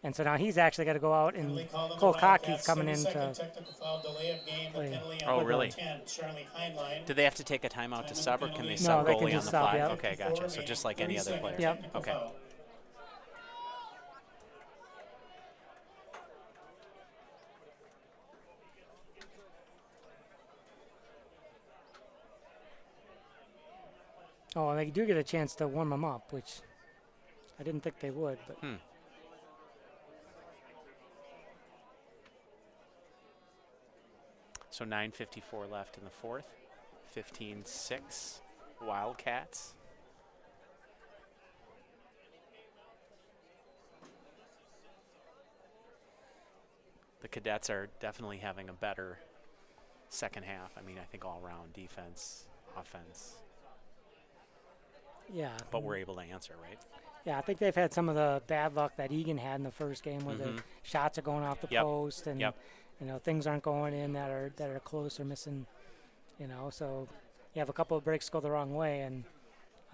And so now he's actually got to go out, and Penalty called on the Cole Cocky's Wildcats. coming in 32nd to. technical foul, delay of game. The play. penalty Oh, on really? number 10, Charlie Heinlein. Do they have to take a timeout to sub, or can they No, sub they can goalie on just the sub, fly? yeah. Okay, gotcha. So just like any other player. Yep. Technical Okay. foul. Oh, and they do get a chance to warm them up, which I didn't think they would. But So 9:54 left in the fourth. 15-6 Wildcats. The Cadets are definitely having a better second half. I mean, I think all around defense, offense, yeah, but we're able to answer, right? yeah, I think they've had some of the bad luck that Eagan had in the first game, where the shots are going off the Yep. post, and Yep. things aren't going in that are close or missing. So you have a couple of breaks go the wrong way, and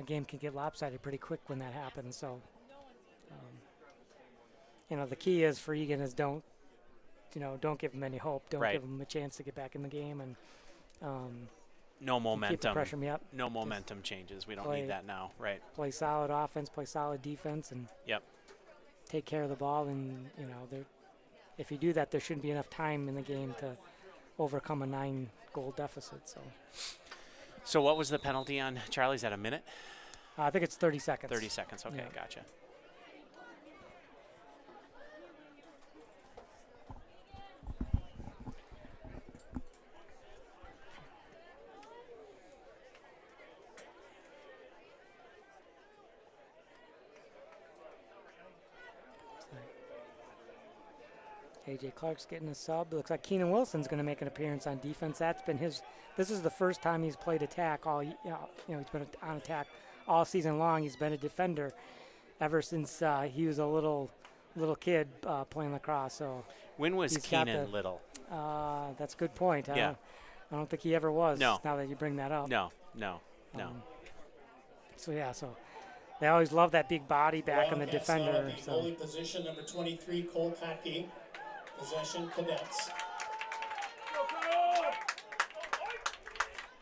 a game can get lopsided pretty quick when that happens. So, the key is for Eagan is don't don't give them any hope. Don't Right. give them a chance to get back in the game and No keep the momentum. pressure. Yep. No momentum changes. We don't play- need that now. Right. Play solid offense, play solid defense, and Yep. take care of the ball. And if you do that, there shouldn't be enough time in the game to overcome a 9-goal deficit. So what was the penalty on Charlie's at a minute? I think it's 30 seconds. 30 seconds. Okay, Yeah. gotcha. AJ Clark's getting a sub. Looks like Keenan Wilson's going to make an appearance on defense. That's been his. This is the first time he's played attack all. He's been on attack all season long. He's been a defender ever since he was a little kid playing lacrosse. So When was he's got Keenan the- little? that's a good point. Yeah. I don't think he ever was. No. Now that you bring that up. No. So they always love that big body back on the Wildcats now defender. at the So goalie position, number 23, Cole Kottke. Possession, Cadets.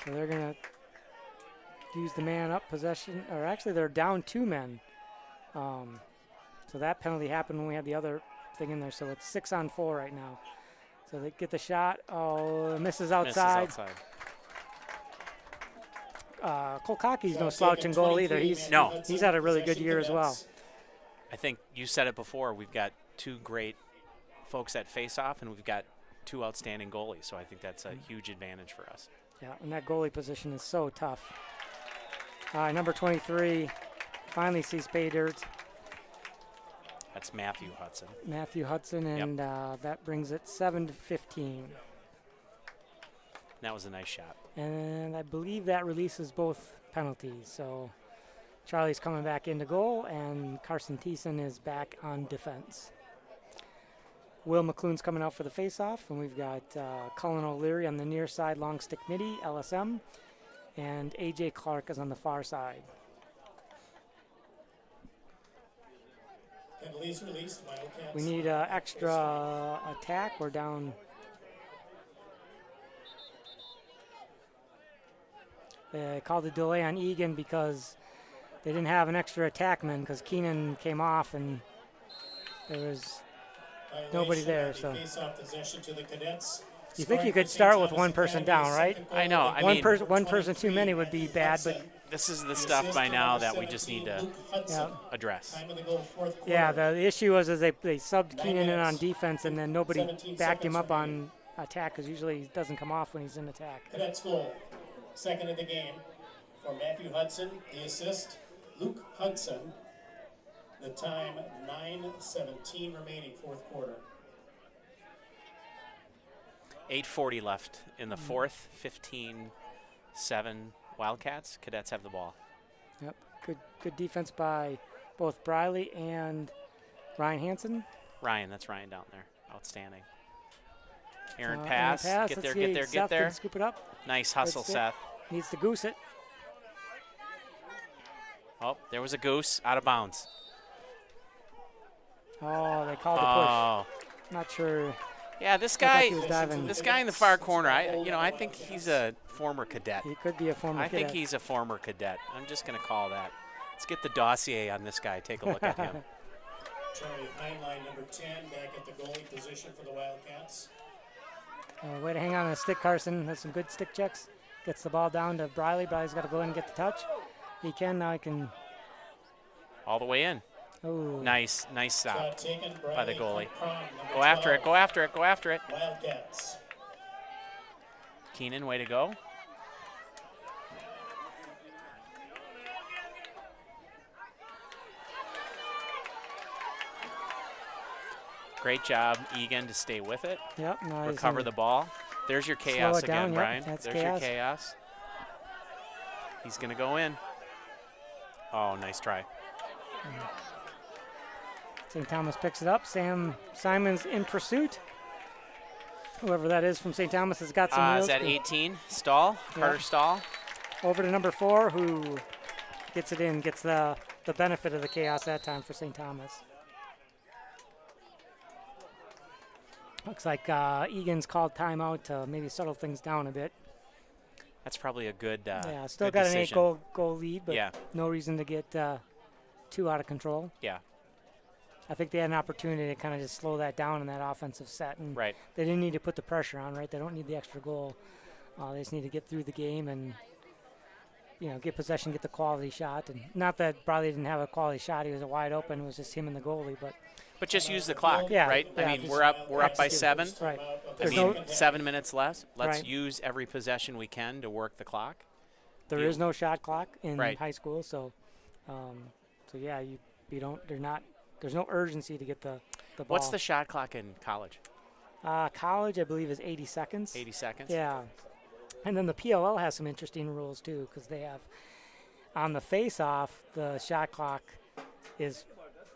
they're going to use the man up possession, or actually they're down 2 men. So that penalty happened when we had the other thing in there. So it's 6-on-4 right now. So they get the shot. Oh, misses outside. Misses outside. Cole Kocke's no Shot slouch taken, in goal either. 23, He's No. Hudson, he's had a really good possession, year as well. Cadets. I think you said it before. We've got 2 great folks at face-off, and we've got 2 outstanding goalies. So I think that's a huge advantage for us. Yeah, and that goalie position is so tough. Number 23 finally sees pay dirt. That's Matthew Hudson. Matthew Hudson, and that brings it 7-15. That was a nice shot. And I believe that releases both penalties. So Charlie's coming back into goal, and Carson Thiessen is back on defense. Will McClune's coming out for the faceoff, and we've got Cullen O'Leary on the near side, long stick midi, LSM, and AJ Clark is on the far side. Penalties released, Wildcats. We need extra attack. We're down. They called a delay on Eagan because they didn't have an extra attackman because Keenan came off and there was nobody there. So Face-off possession to the Cadets. you think you Scoring could for start St. with Thomas one person Academy, down, right? second goal I know, of the I game, mean- number One person too 23, many would be bad, but Hudson. This is the The stuff assist by to now number that we just need 17, to Luke Hudson. address. Time of the goal, fourth quarter. yeah, the issue was is they subbed 9 Keenan in on minutes. defense and then nobody 17 backed him seconds up on attack because usually he doesn't come off when he's in attack. Cadets goal, second of the game for Matthew Hudson. The assist, Luke Hudson. The time, 9:17 remaining, fourth quarter. 8:40 left in the fourth. 15-7 Wildcats. Cadets have the ball. Yep, good defense by both Briley and Ryan Hansen. Ryan, that's Ryan down there. Outstanding. Aaron Aaron pass. pass. Get Let's there, see, get there, Seth get there. can scoop it up. Nice hustle, Good stick. Seth. Needs to goose it. Oh, there was a goose out of bounds. Oh, they called the Oh, push. Not sure. yeah. This thought guy, he was diving. this guy in the far corner. I think he's a former cadet. He could be a former I think cadet. he's a former cadet. I'm just going to call that. Let's get the dossier on this guy. Take a look at him. Charlie Heinlein, number 10, back at the goalie position for the Wildcats. Way to hang on to the stick, Carson. Has some good stick checks. Gets the ball down to Briley. Briley's got to go in and get the touch. He can. Now he can. All the way in. Oh, Nice stop. Shot taken by the Briley goalie. Crum, number Go after it. 12, Go after it. Go after it. Wildcats. Keenan, way to go. Great job, Eagan, to stay with it. Yep. Now he's Recover in. the ball. There's your chaos it down, again, yep, Brian. that's There's chaos. your chaos. He's going to go in. Oh, nice try. St. Thomas picks it up. Sam Simon's in pursuit. Whoever that is from St. Thomas has got some wheels. Is that 18? Stahl? Yeah. Carter Stahl? Over to number 4, who gets it in, gets the benefit of the chaos that time for St. Thomas. Looks like Egan's called timeout to maybe settle things down a bit. That's probably a good Yeah, still good got decision. an 8-goal lead, but Yeah. no reason to get too out of control. Yeah, I think they had an opportunity to kind of just slow that down in that offensive set, and right. they didn't need to put the pressure on, right? They don't need the extra goal. They just need to get through the game and, get possession, get the quality shot. And not that Bradley didn't have a quality shot; he was wide open. It was just him and the goalie. But Just use the clock, Yeah, right? yeah, I mean, just we're up by 7. right, I There's mean, no- 7 minutes less. Let's Right. use every possession we can to work the clock. there is no shot clock in Right. high school, so yeah, you don't. There's no urgency to get the ball. What's the shot clock in college? College? I believe is 80 seconds. 80 seconds? Yeah, and then the PLL has some interesting rules too, because they have on the face-off the shot clock is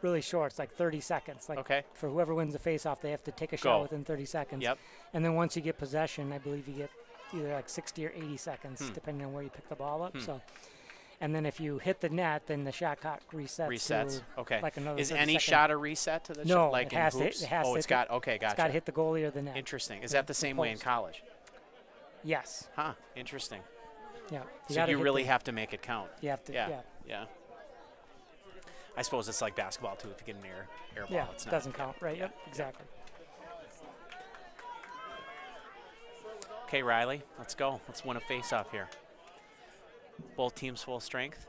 really short. It's like 30 seconds. Like Okay. for whoever wins the face-off, they have to take a Go. shot within 30 seconds. Yep. And then once you get possession, I believe you get either like 60 or 80 seconds, depending on where you pick the ball up. So, and then if you hit the net, then the shot clock resets. To Okay. like another Is 30 any second- shot a reset to the No, shot? Like it in has to- hoops? it has oh, to it's hit got. Okay, It's got to gotcha. hit the goalie or the net. Interesting. Is Yeah, that the same way in post. college? Yes. Huh. Interesting. Yeah. So gotta you hit really the- have to make it count. You have to. Yeah. Yeah. Yeah. I suppose it's like basketball too. If you get an air ball, Yeah. it's It not. doesn't count. Right. Yep. Exactly. Okay, Riley, let's go. Let's win a face-off here. Both teams full strength.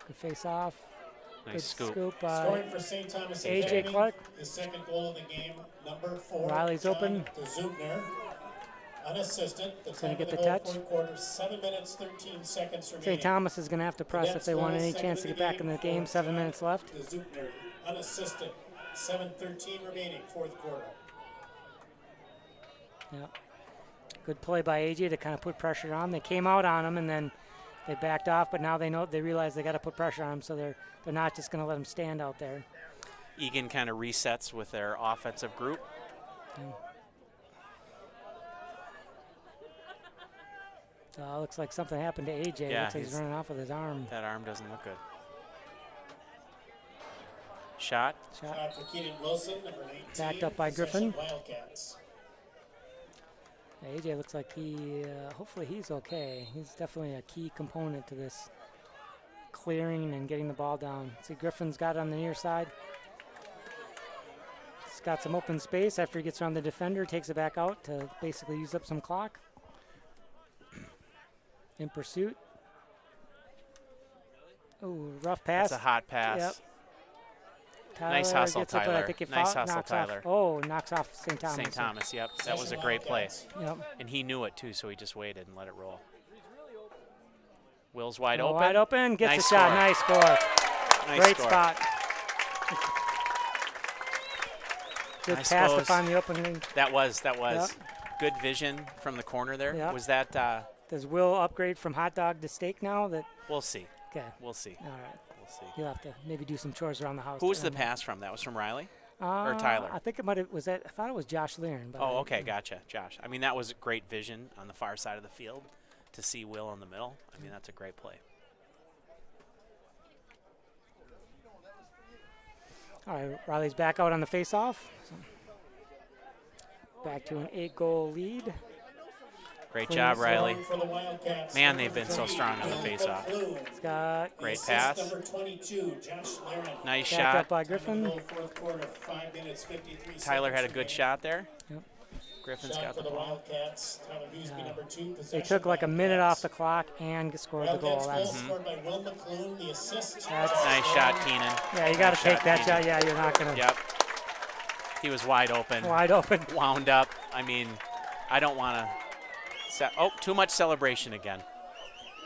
Good face off. Nice Good scoop. scoop by Scoring for St. Thomas AJ Academy, Clark. his second goal of the game, number 4. Riley's John open. Zubner, unassisted. The gonna time get of the the goal, touch. fourth quarter, 7 minutes, 13 seconds remaining. St. Thomas is going to have to press if they want any chance to get back in the game. 7 minutes left. The Zubner, unassisted. 7:13 remaining, fourth quarter. Yeah. Good play by AJ to kind of put pressure on. They came out on him and then they backed off, but now they realize they got to put pressure on him, so they're not just going to let him stand out there. Eagan kind of resets with their offensive group. Looks like something happened to AJ. Yeah, Looks like he's he's- running off with his arm. That arm doesn't look good. Shot. Shot. Shot for Keaton Wilson, number 19. Backed up by possession Griffin. Wildcats. Yeah, AJ looks like hopefully he's okay. He's definitely a key component to this clearing and getting the ball down. See, Griffin's got it on the near side. He's got some open space after he gets around the defender, takes it back out to basically use up some clock. In pursuit. Oh, rough pass. That's a hot pass. Yep. Nice hustle, gets it, but I Tyler. think it Nice knocks hustle, off- Tyler. Oh, knocks off St. Thomas. St. Thomas, yep. That was a great play. Yep. And he knew it too, so he just waited and let it roll. Will's wide Oh, open. wide open. Gets Nice a shot. score. Nice score. Nice Great score. spot. Good I pass to suppose- find the opening. That was good vision from the corner there. Yep. Was that? Does Will upgrade from hot dog to steak now? We'll see. Okay. We'll see. All right. We'll see. You'll have to maybe do some chores around the house. Who was to the earn that. pass from? That was from Riley or Tyler? I think it might have was that. I thought it was Josh Learn. But Oh, okay, gotcha, Josh. I mean, that was great vision on the far side of the field to see Will in the middle. I mean, that's a great play. All right, Riley's back out on the face-off. So back to an 8-goal lead. Great Clean job, score. Riley. For the Wildcats, Man, they've been number so 3, strong on the Will face-off. McClune. He's got Great Assist pass. Number 22, Josh Laren. Nice backed shot. up by Time of Griffin. the goal, fourth quarter, 5 minutes, 53 Tyler had a seconds good remaining. shot there. Yep. Griffin's Shot got for the the ball. Wildcats. Tyler Huseby, number 2. They Possession took like a minute off the Wildcats. clock and scored the goal. Wildcats goal That's, scored by Will McClune. The assist. That's- Nice shot, Keenan. yeah, you got to Nice take shot, that Keenan. shot. Yeah, you're not going to Yep. He was wide open. wide open. Wound up. I mean, I don't want to. Too much celebration again.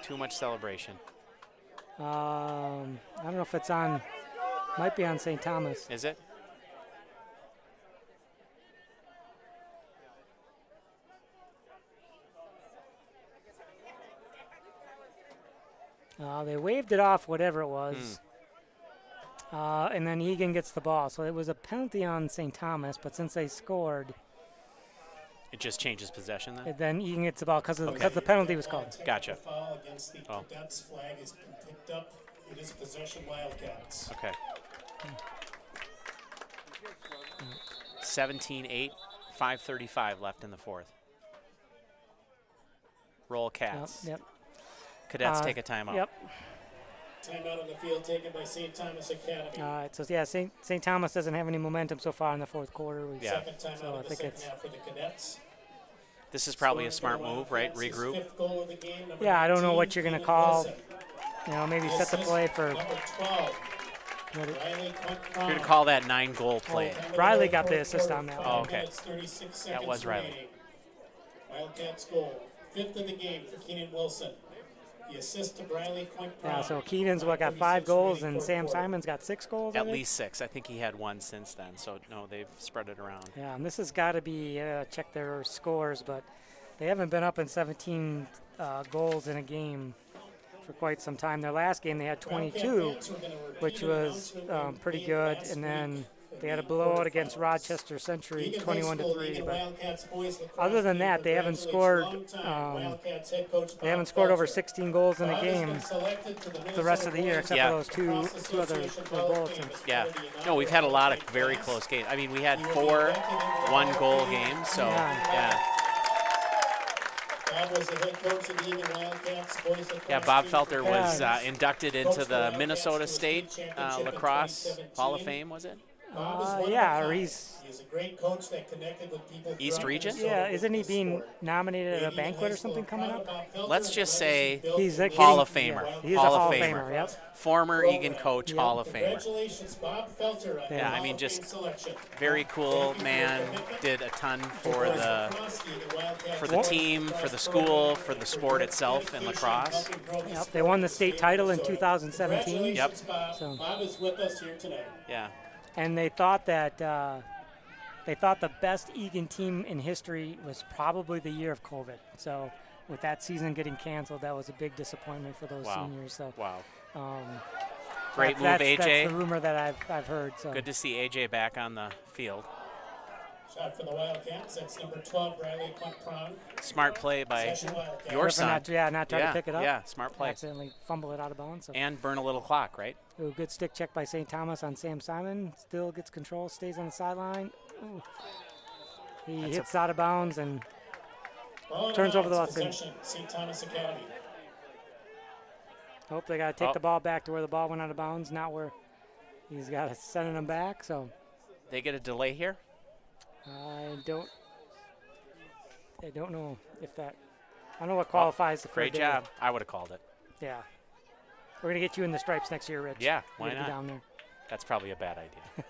Too much celebration. I don't know if it's on. Might be on St. Thomas. Is it? They waved it off, whatever it was. And then Eagan gets the ball. So it was a penalty on St. Thomas, but since they scored, It just changes possession then? then Eagan gets the ball because Okay. the penalty was called. Gotcha. The foul against the Oh. Cadets flag has been picked up. It is possession Wildcats. Okay. 17-8, 5:35 left in the fourth. Roll Cats. Yep. Cadets take a timeout. Yep. Timeout on the field taken by St. Thomas Academy. All right. So yeah, St. Thomas doesn't have any momentum so far in the fourth quarter. Yeah. Second timeout So I of the think second it's half for the Cadets. This is probably a Scoring smart for the move, right? Wildcats, his Regroup. fifth goal of the game, number Yeah, I don't know 19, what you're going to Eagan call. Wilson. Maybe set the assist, play for. number 12, what it- Riley You're going to call that 9-goal play. Riley got the assist on that. Oh, okay. 36 That was seconds Riley. remaining. Wildcats goal, fifth of the game for Keenan Wilson. The assist to Riley Quint. Yeah, so Keenan's got 5 goals and Sam Simon's got 6 goals. I At think. least 6. I think he had 1 since then. So, no, they've spread it around. Yeah, and this has got to be check their scores, but they haven't been up in 17 goals in a game for quite some time. Their last game they had 22, which was pretty good, and then they had a blowout against Rochester Century, 21-3. But other than that, they haven't scored. They haven't scored over 16 goals in a game the rest of the year, except Yeah. for those two other bulletins. Yeah. No, we've had a lot of very close games. I mean, we had 4 1-goal games. So, yeah. Bob was the head coach of the Eagan Wildcats. Yeah, Bob Felter was inducted into the Minnesota State Lacrosse Hall of Fame, was it? Yeah, or he's a great coach that connected with people. East Region? yeah. Isn't he being nominated at a banquet or something coming up? Let's just say He's a Hall of Famer. He's Hall a of Famer. Yep. Former Eagan coach, Yep. Hall of Famer. Congratulations, Bob Felter. On Yeah, I Hall mean, of just Fame selection. very cool man. Did a ton for the team, for the school, for the sport itself in lacrosse. Yep. They won the state title in 2017. Yep. So- Bob is with us here tonight. Yeah. And they thought that the best Eagan team in history was probably the year of COVID. So with that season getting canceled, that was a big disappointment for those Wow. seniors. So Wow. um, Great move, that's AJ. the rumor that I've heard. So Good to see AJ back on the field. Shot for the Wildcats. That's number 12, Riley Quint-Prong. Smart play by Possession Wildcats. your son. not try to pick it up. Yeah, smart play. Accidentally fumble it out of bounds. So. And burn a little clock, right? Ooh, good stick check by St. Thomas on Sam Simon. Still gets control, stays on the sideline. Ooh. He That's hits out of bounds and Ball in turns over the bounds, left possession, St. Thomas Academy. hope they got to take Oh. the ball back to where the ball went out of bounds, not where he's got to send them back. So They get a delay here. I don't know if that. I don't know what qualifies for a Great day. job. I would have called it. Yeah, we're gonna get you in the stripes next year, Rich. Yeah, You're why gonna be not? down there. That's probably a bad idea.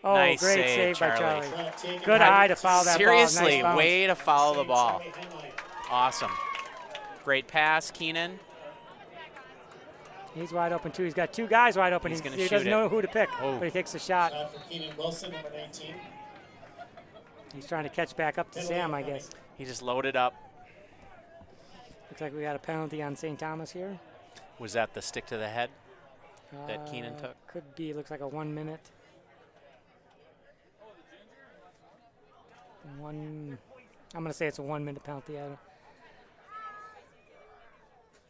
Oh, Nice great save, save by Charlie. Charlie. Good eye to foul that Seriously, ball. Nice bounce. way to follow the ball. Charlie Henley. Awesome. Great pass, Keenan. He's wide open too. He's got 2 guys wide open. He's gonna He shoot doesn't it. know who to pick, Oh. but he takes the shot. Shot for Keenan Wilson, number 19. He's trying to catch back up to Sam, I guess. He just loaded up. Looks like we got a penalty on St. Thomas here. Was that the stick to the head that Keenan took? Could be. Looks like a 1 minute. I'm gonna say it's a 1 minute penalty. I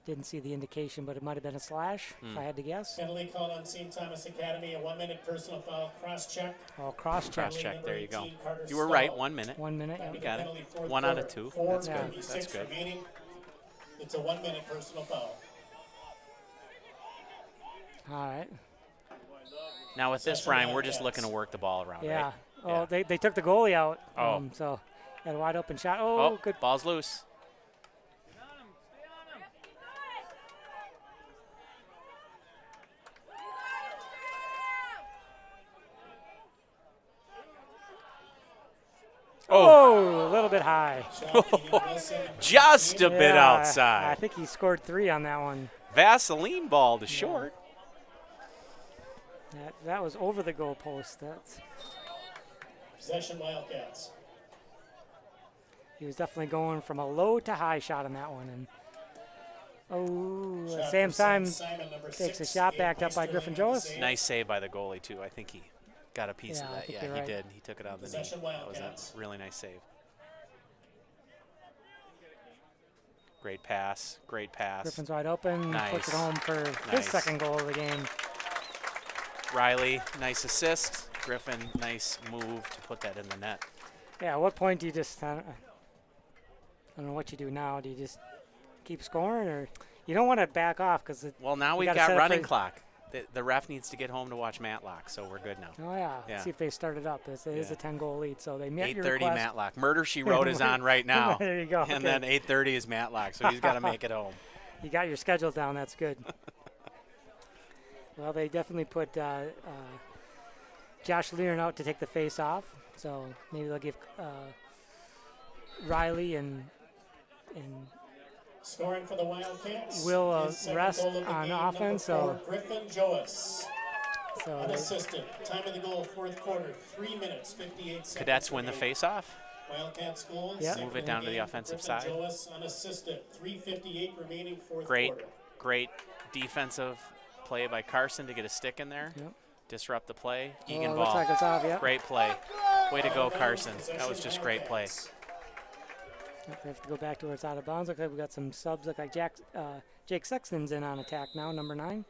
didn't see the indication, but it might have been a slash, if I had to guess. Penalty called on St. Thomas Academy, a 1-minute personal foul, cross-check. Oh, cross check. Cross check. There you go. 18, Carter You were Stahl. right. 1 minute. 1 minute. You Yeah. got it. Penalty, fourth 1 out of quarter. 2. Four, That's good. 36 That's good. remaining. It's a 1-minute personal foul. All right. Now with this, Brian, we're just looking to work the ball around, Yeah. right? Oh, they took the goalie out. Oh. So had a wide open shot. Oh, Oh, good. ball's loose. Oh, a little bit high. Shot, Keenan Wilson. Just a bit Yeah, I outside. think he scored 3 on that one. Vaseline ball to short. That was over the goal post. Possession Wildcats. He was definitely going from a low to high shot on that one. And oh, Shot Sam for Sam Simon Simon, number takes a 6, shot 8 backed up points by to Griffin Lane with the Joas. save. Nice save by the goalie, too. I think he got a piece Yeah, of I that. think Yeah, you're he right. did. He took it on the knee. Possession That was Wildcats. a really nice save. Great pass. Great pass. Griffin's wide open. Nice. Puts it home for his Nice. second goal of the game. Riley, nice assist. Griffin, nice move to put that in the net. Yeah, at what point do you just, I don't know what you do now. Do you just keep scoring, or you don't want to back off because Well, now we've got running clock. The ref needs to get home to watch Matlock, so we're good now. Oh, yeah. Yeah. See if they start it up. It is a 10-goal lead, so they met your 8:30 request. Matlock. Murder, She Wrote is on right now. There you go. And Okay. then 8:30 is Matlock, so he's got to make it home. You got your schedule down. That's good. Well, they definitely put Josh Learn out to take the face off, so maybe they'll give Riley and Scoring for the Wildcats. Will his second rest goal of the on game, offense, number so 4, Griffin Joas. so they, Unassisted. Time of the goal, fourth quarter, 3 minutes, 58 seconds. Cadets win the remaining. face-off. Wildcats goal. Yeah. second Move it of down to the game, offensive Griffin side. Joas unassisted. 3:58 remaining, fourth Great, quarter. great defensive play by Carson to get a stick in there. Yep. Disrupt the play. Eagan looks ball. like it's off. Yep. Great play. Way to go, Carson. That was just great play. They have to go back to where it's out of bounds. Looks like we got some subs. Look like Jake Sexton's in on attack now, number 9,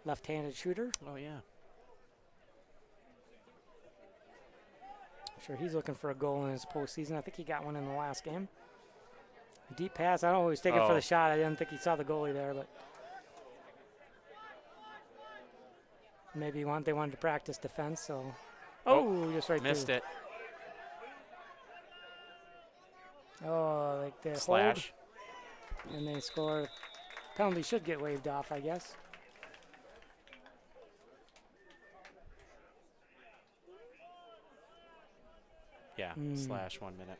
left-handed shooter. Oh, yeah. I'm sure he's looking for a goal in his postseason. I think he got one in the last game. Deep pass. I don't know who was taking for Oh. the shot. I didn't think he saw the goalie there, but maybe they wanted to practice defense. So, just right Missed through. it. Oh, like the Slash. hold, and they score. Penalty should get waved off, I guess. Yeah, slash 1 minute.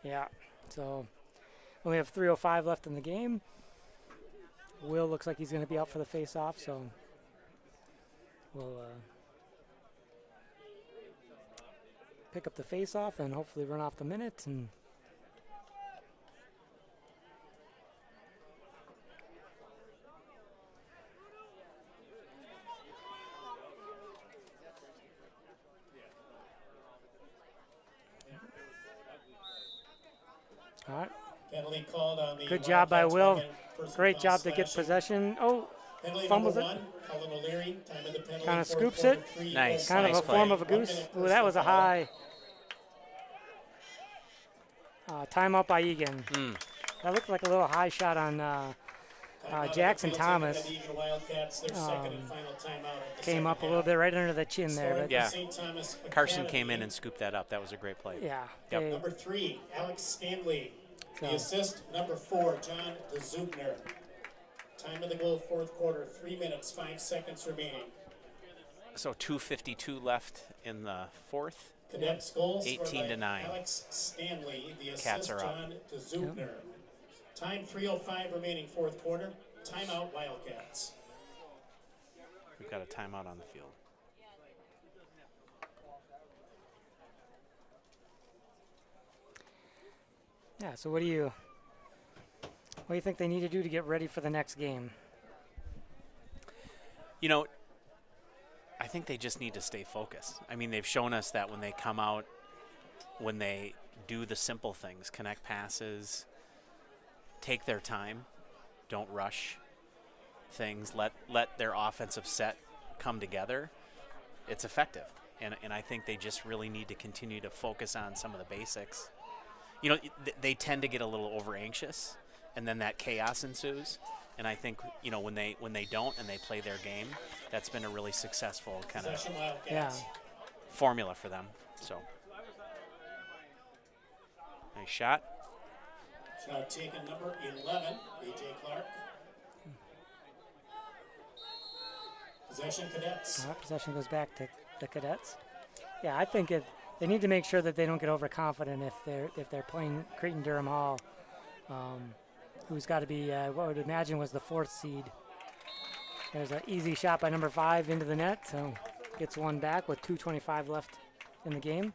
Yeah. So only have 3:05 left in the game. Will looks like he's going to be out for the face-off, so we'll pick up the face-off and hopefully run off the minute. And all right. Penalty called on the Good job by Wildcats Will. women. Personal Great foul job to get slashing. possession. Oh, Penalty fumbles number it. 1, Cullen O'Leary. Time of the penalty, Kinda fourth scoops quarter, it. 3:05. Nice. kind of Nice a form play. of a 1 goose. minute Ooh, that was a personal foul. high. Timeout by Eagan. That looked like a little high shot on Timeout Jackson on the field Thomas. taken by the Eagan Wildcats, their second and final timeout of the Came second up a little half. bit right under the chin there. Scoring But Yeah. for St. Thomas Carson Academy, came in and scooped that up. That was a great play. yeah, Yep. they- Number 3, Alex Stanley. So- The assist, number 4, John DeZubner. Time of the goal, fourth quarter, 3 minutes, 5 seconds remaining. So 2:52 left in the fourth. Cadets goals 18-9. Alex Stanley. The Cats assist, are up. John DeZubner. Time 3:05 remaining, fourth quarter. Timeout, Wildcats. We've got a timeout on the field. yeah. So what do you think they need to do to get ready for the next game? You know, I think they just need to stay focused. I mean, they've shown us that when they come out, when they do the simple things, connect passes, take their time, don't rush things, let their offensive set come together, it's effective. And I think they just really need to continue to focus on some of the basics. You know, they tend to get a little over anxious, and then that chaos ensues. And I think, you know, when they don't and they play their game, that's been a really successful kind of Possession, Wildcats. Yeah. formula for them. So, nice shot. Shot taken, number 11, A.J. Clark. Possession, Cadets. Possession goes back to the Cadets. Yeah, I think they need to make sure that they don't get overconfident if they're playing Creighton-Durham Hall, who's got to be what I would imagine was the 4th seed. There's an easy shot by number 5 into the net, so gets one back with 2:25 left in the game.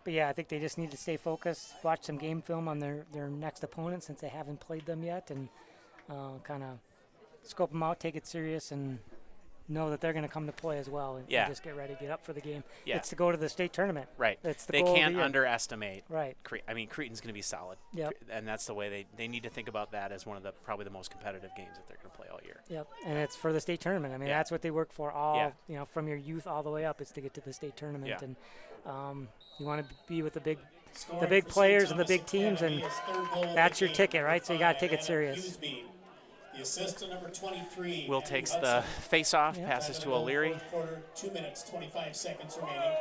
But yeah, I think they just need to stay focused, watch some game film on their next opponent since they haven't played them yet, and kind of scope them out, take it serious, and know that they're going to come to play as well and just get ready, get up for the game. Yeah. It's to go to the state tournament. Right. It's the they goal of can't the year. underestimate. Right. I mean, Cretan's going to be solid. Yep. And that's the way they need to think about that as one of the probably the most competitive games that they're going to play all year. Yep. And it's for the state tournament. I mean, that's what they work for all, from your youth all the way up, is to get to the state tournament. Yeah. And you want to be with the big players and the big teams, and that's your ticket, right? So you got to take it serious. The assistant, number 23. Will takes the face-off, passes to O'Leary. 2 minutes, 25 seconds remaining.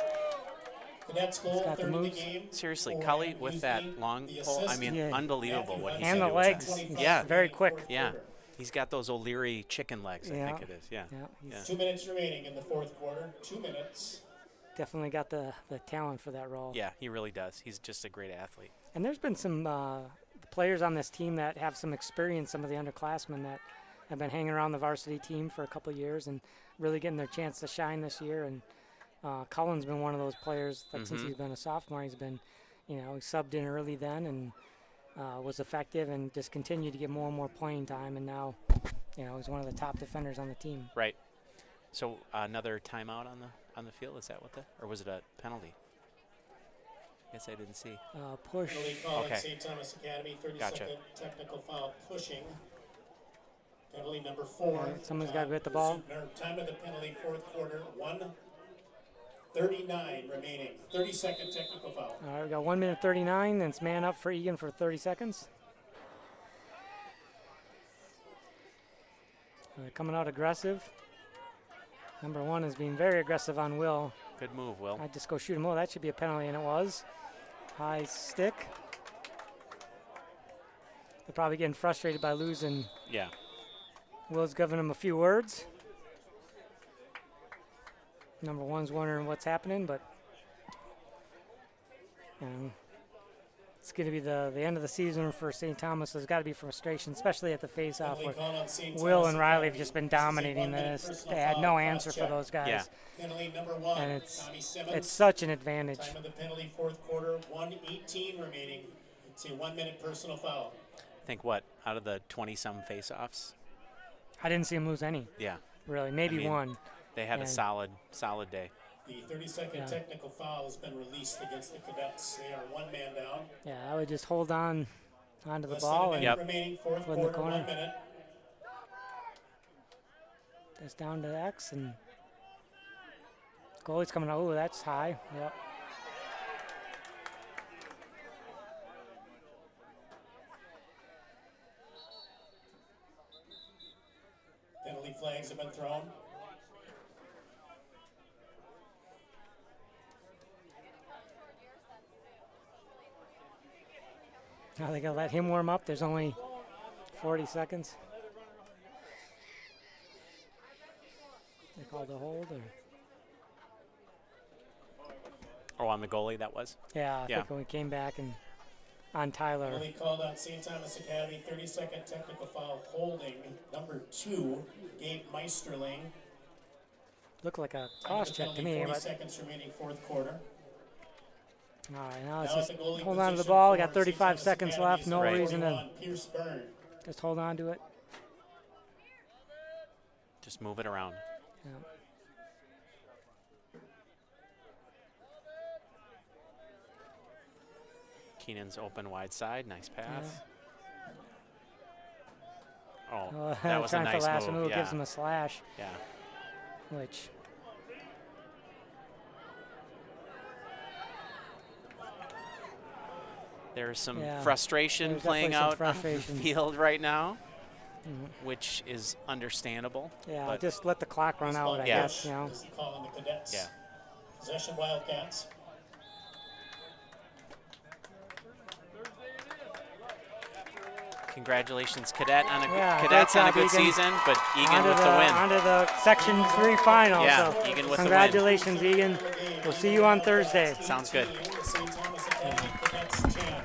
Cadets goal, third of the game. Seriously, Cully with that long pole, I mean, unbelievable what he's And the doing. legs, very quick. Yeah, he's got those O'Leary chicken legs, I think it is, yeah. 2 minutes remaining in the fourth quarter, 2 minutes. Definitely got the talent for that role. Yeah, he really does. He's just a great athlete. And there's been some players on this team that have some experience, some of the underclassmen that have been hanging around the varsity team for a couple of years and really getting their chance to shine this year. And Cullen's been one of those players that since he's been a sophomore, he's been, he subbed in early then and was effective and just continued to get more and more playing time. And now, he's one of the top defenders on the team. Right. So another timeout on the field, is that what or was it a penalty? Guess I didn't see. Push. Okay. St. Thomas Academy, 30-second technical foul, pushing. Penalty number 4. Right, someone's got to get the ball. Time of the penalty, fourth quarter, 1:39 remaining. 30-second technical foul. All right, we got 1 minute 39, and it's man up for Eagan for 30 seconds. Coming out aggressive. Number 1 is being very aggressive on Will. Good move, Will. I'd just go shoot him. Oh, that should be a penalty, and it was. High stick. They're probably getting frustrated by losing. Yeah. Will's giving him a few words. Number 1's wondering what's happening, but it's going to be the end of the season for St. Thomas. There's got to be frustration, especially at the face-off where Will and Riley have just been dominating this. They had no answer for those guys. Yeah. Penalty number 1. And it's such an advantage. Time of the penalty, fourth quarter, 1:18 remaining. It's a 1-minute personal foul. I think out of the 20-some face-offs? I didn't see him lose any. Yeah. Really, maybe one. They had a solid day. The 30-second technical foul has been released against the Cadets. They are 1 man down. Yeah, I would just hold on onto the Less ball than a minute remaining, fourth put in the quarter, corner. 1 minute. That's down to X, and goalie's coming out. Oh, that's high. Yep. Penalty flags have been thrown. Now they got to let him warm up. There's only 40 seconds. They called a hold, or? On the goalie, that was? Yeah, I think when we came back and on Tyler. Penalty called on St. Thomas Academy. 30-second technical foul holding. Number 2, Gabe Meisterling. Looked like a cross check to me. 40 seconds remaining, fourth quarter. All right, now it's just hold on to the ball. We got 35 seconds left. No reason to just hold on to it. Just move it around. Yeah. Keenan's open wide side. Nice pass. Yeah. Oh, that was a nice move. Gives him a slash. Yeah. Which. There's some frustration playing out on the field right now, which is understandable. Yeah, just let the clock run out, I guess. This is the call on the Cadets. Yeah. Possession Wildcats. Congratulations, Cadets on a good season, but Eagan with the win. On to the Section 3 final. Yeah, so Eagan with the win. Congratulations, Eagan. We'll see you on Thursday. Sounds good. St. Thomas Academy Cadets 10.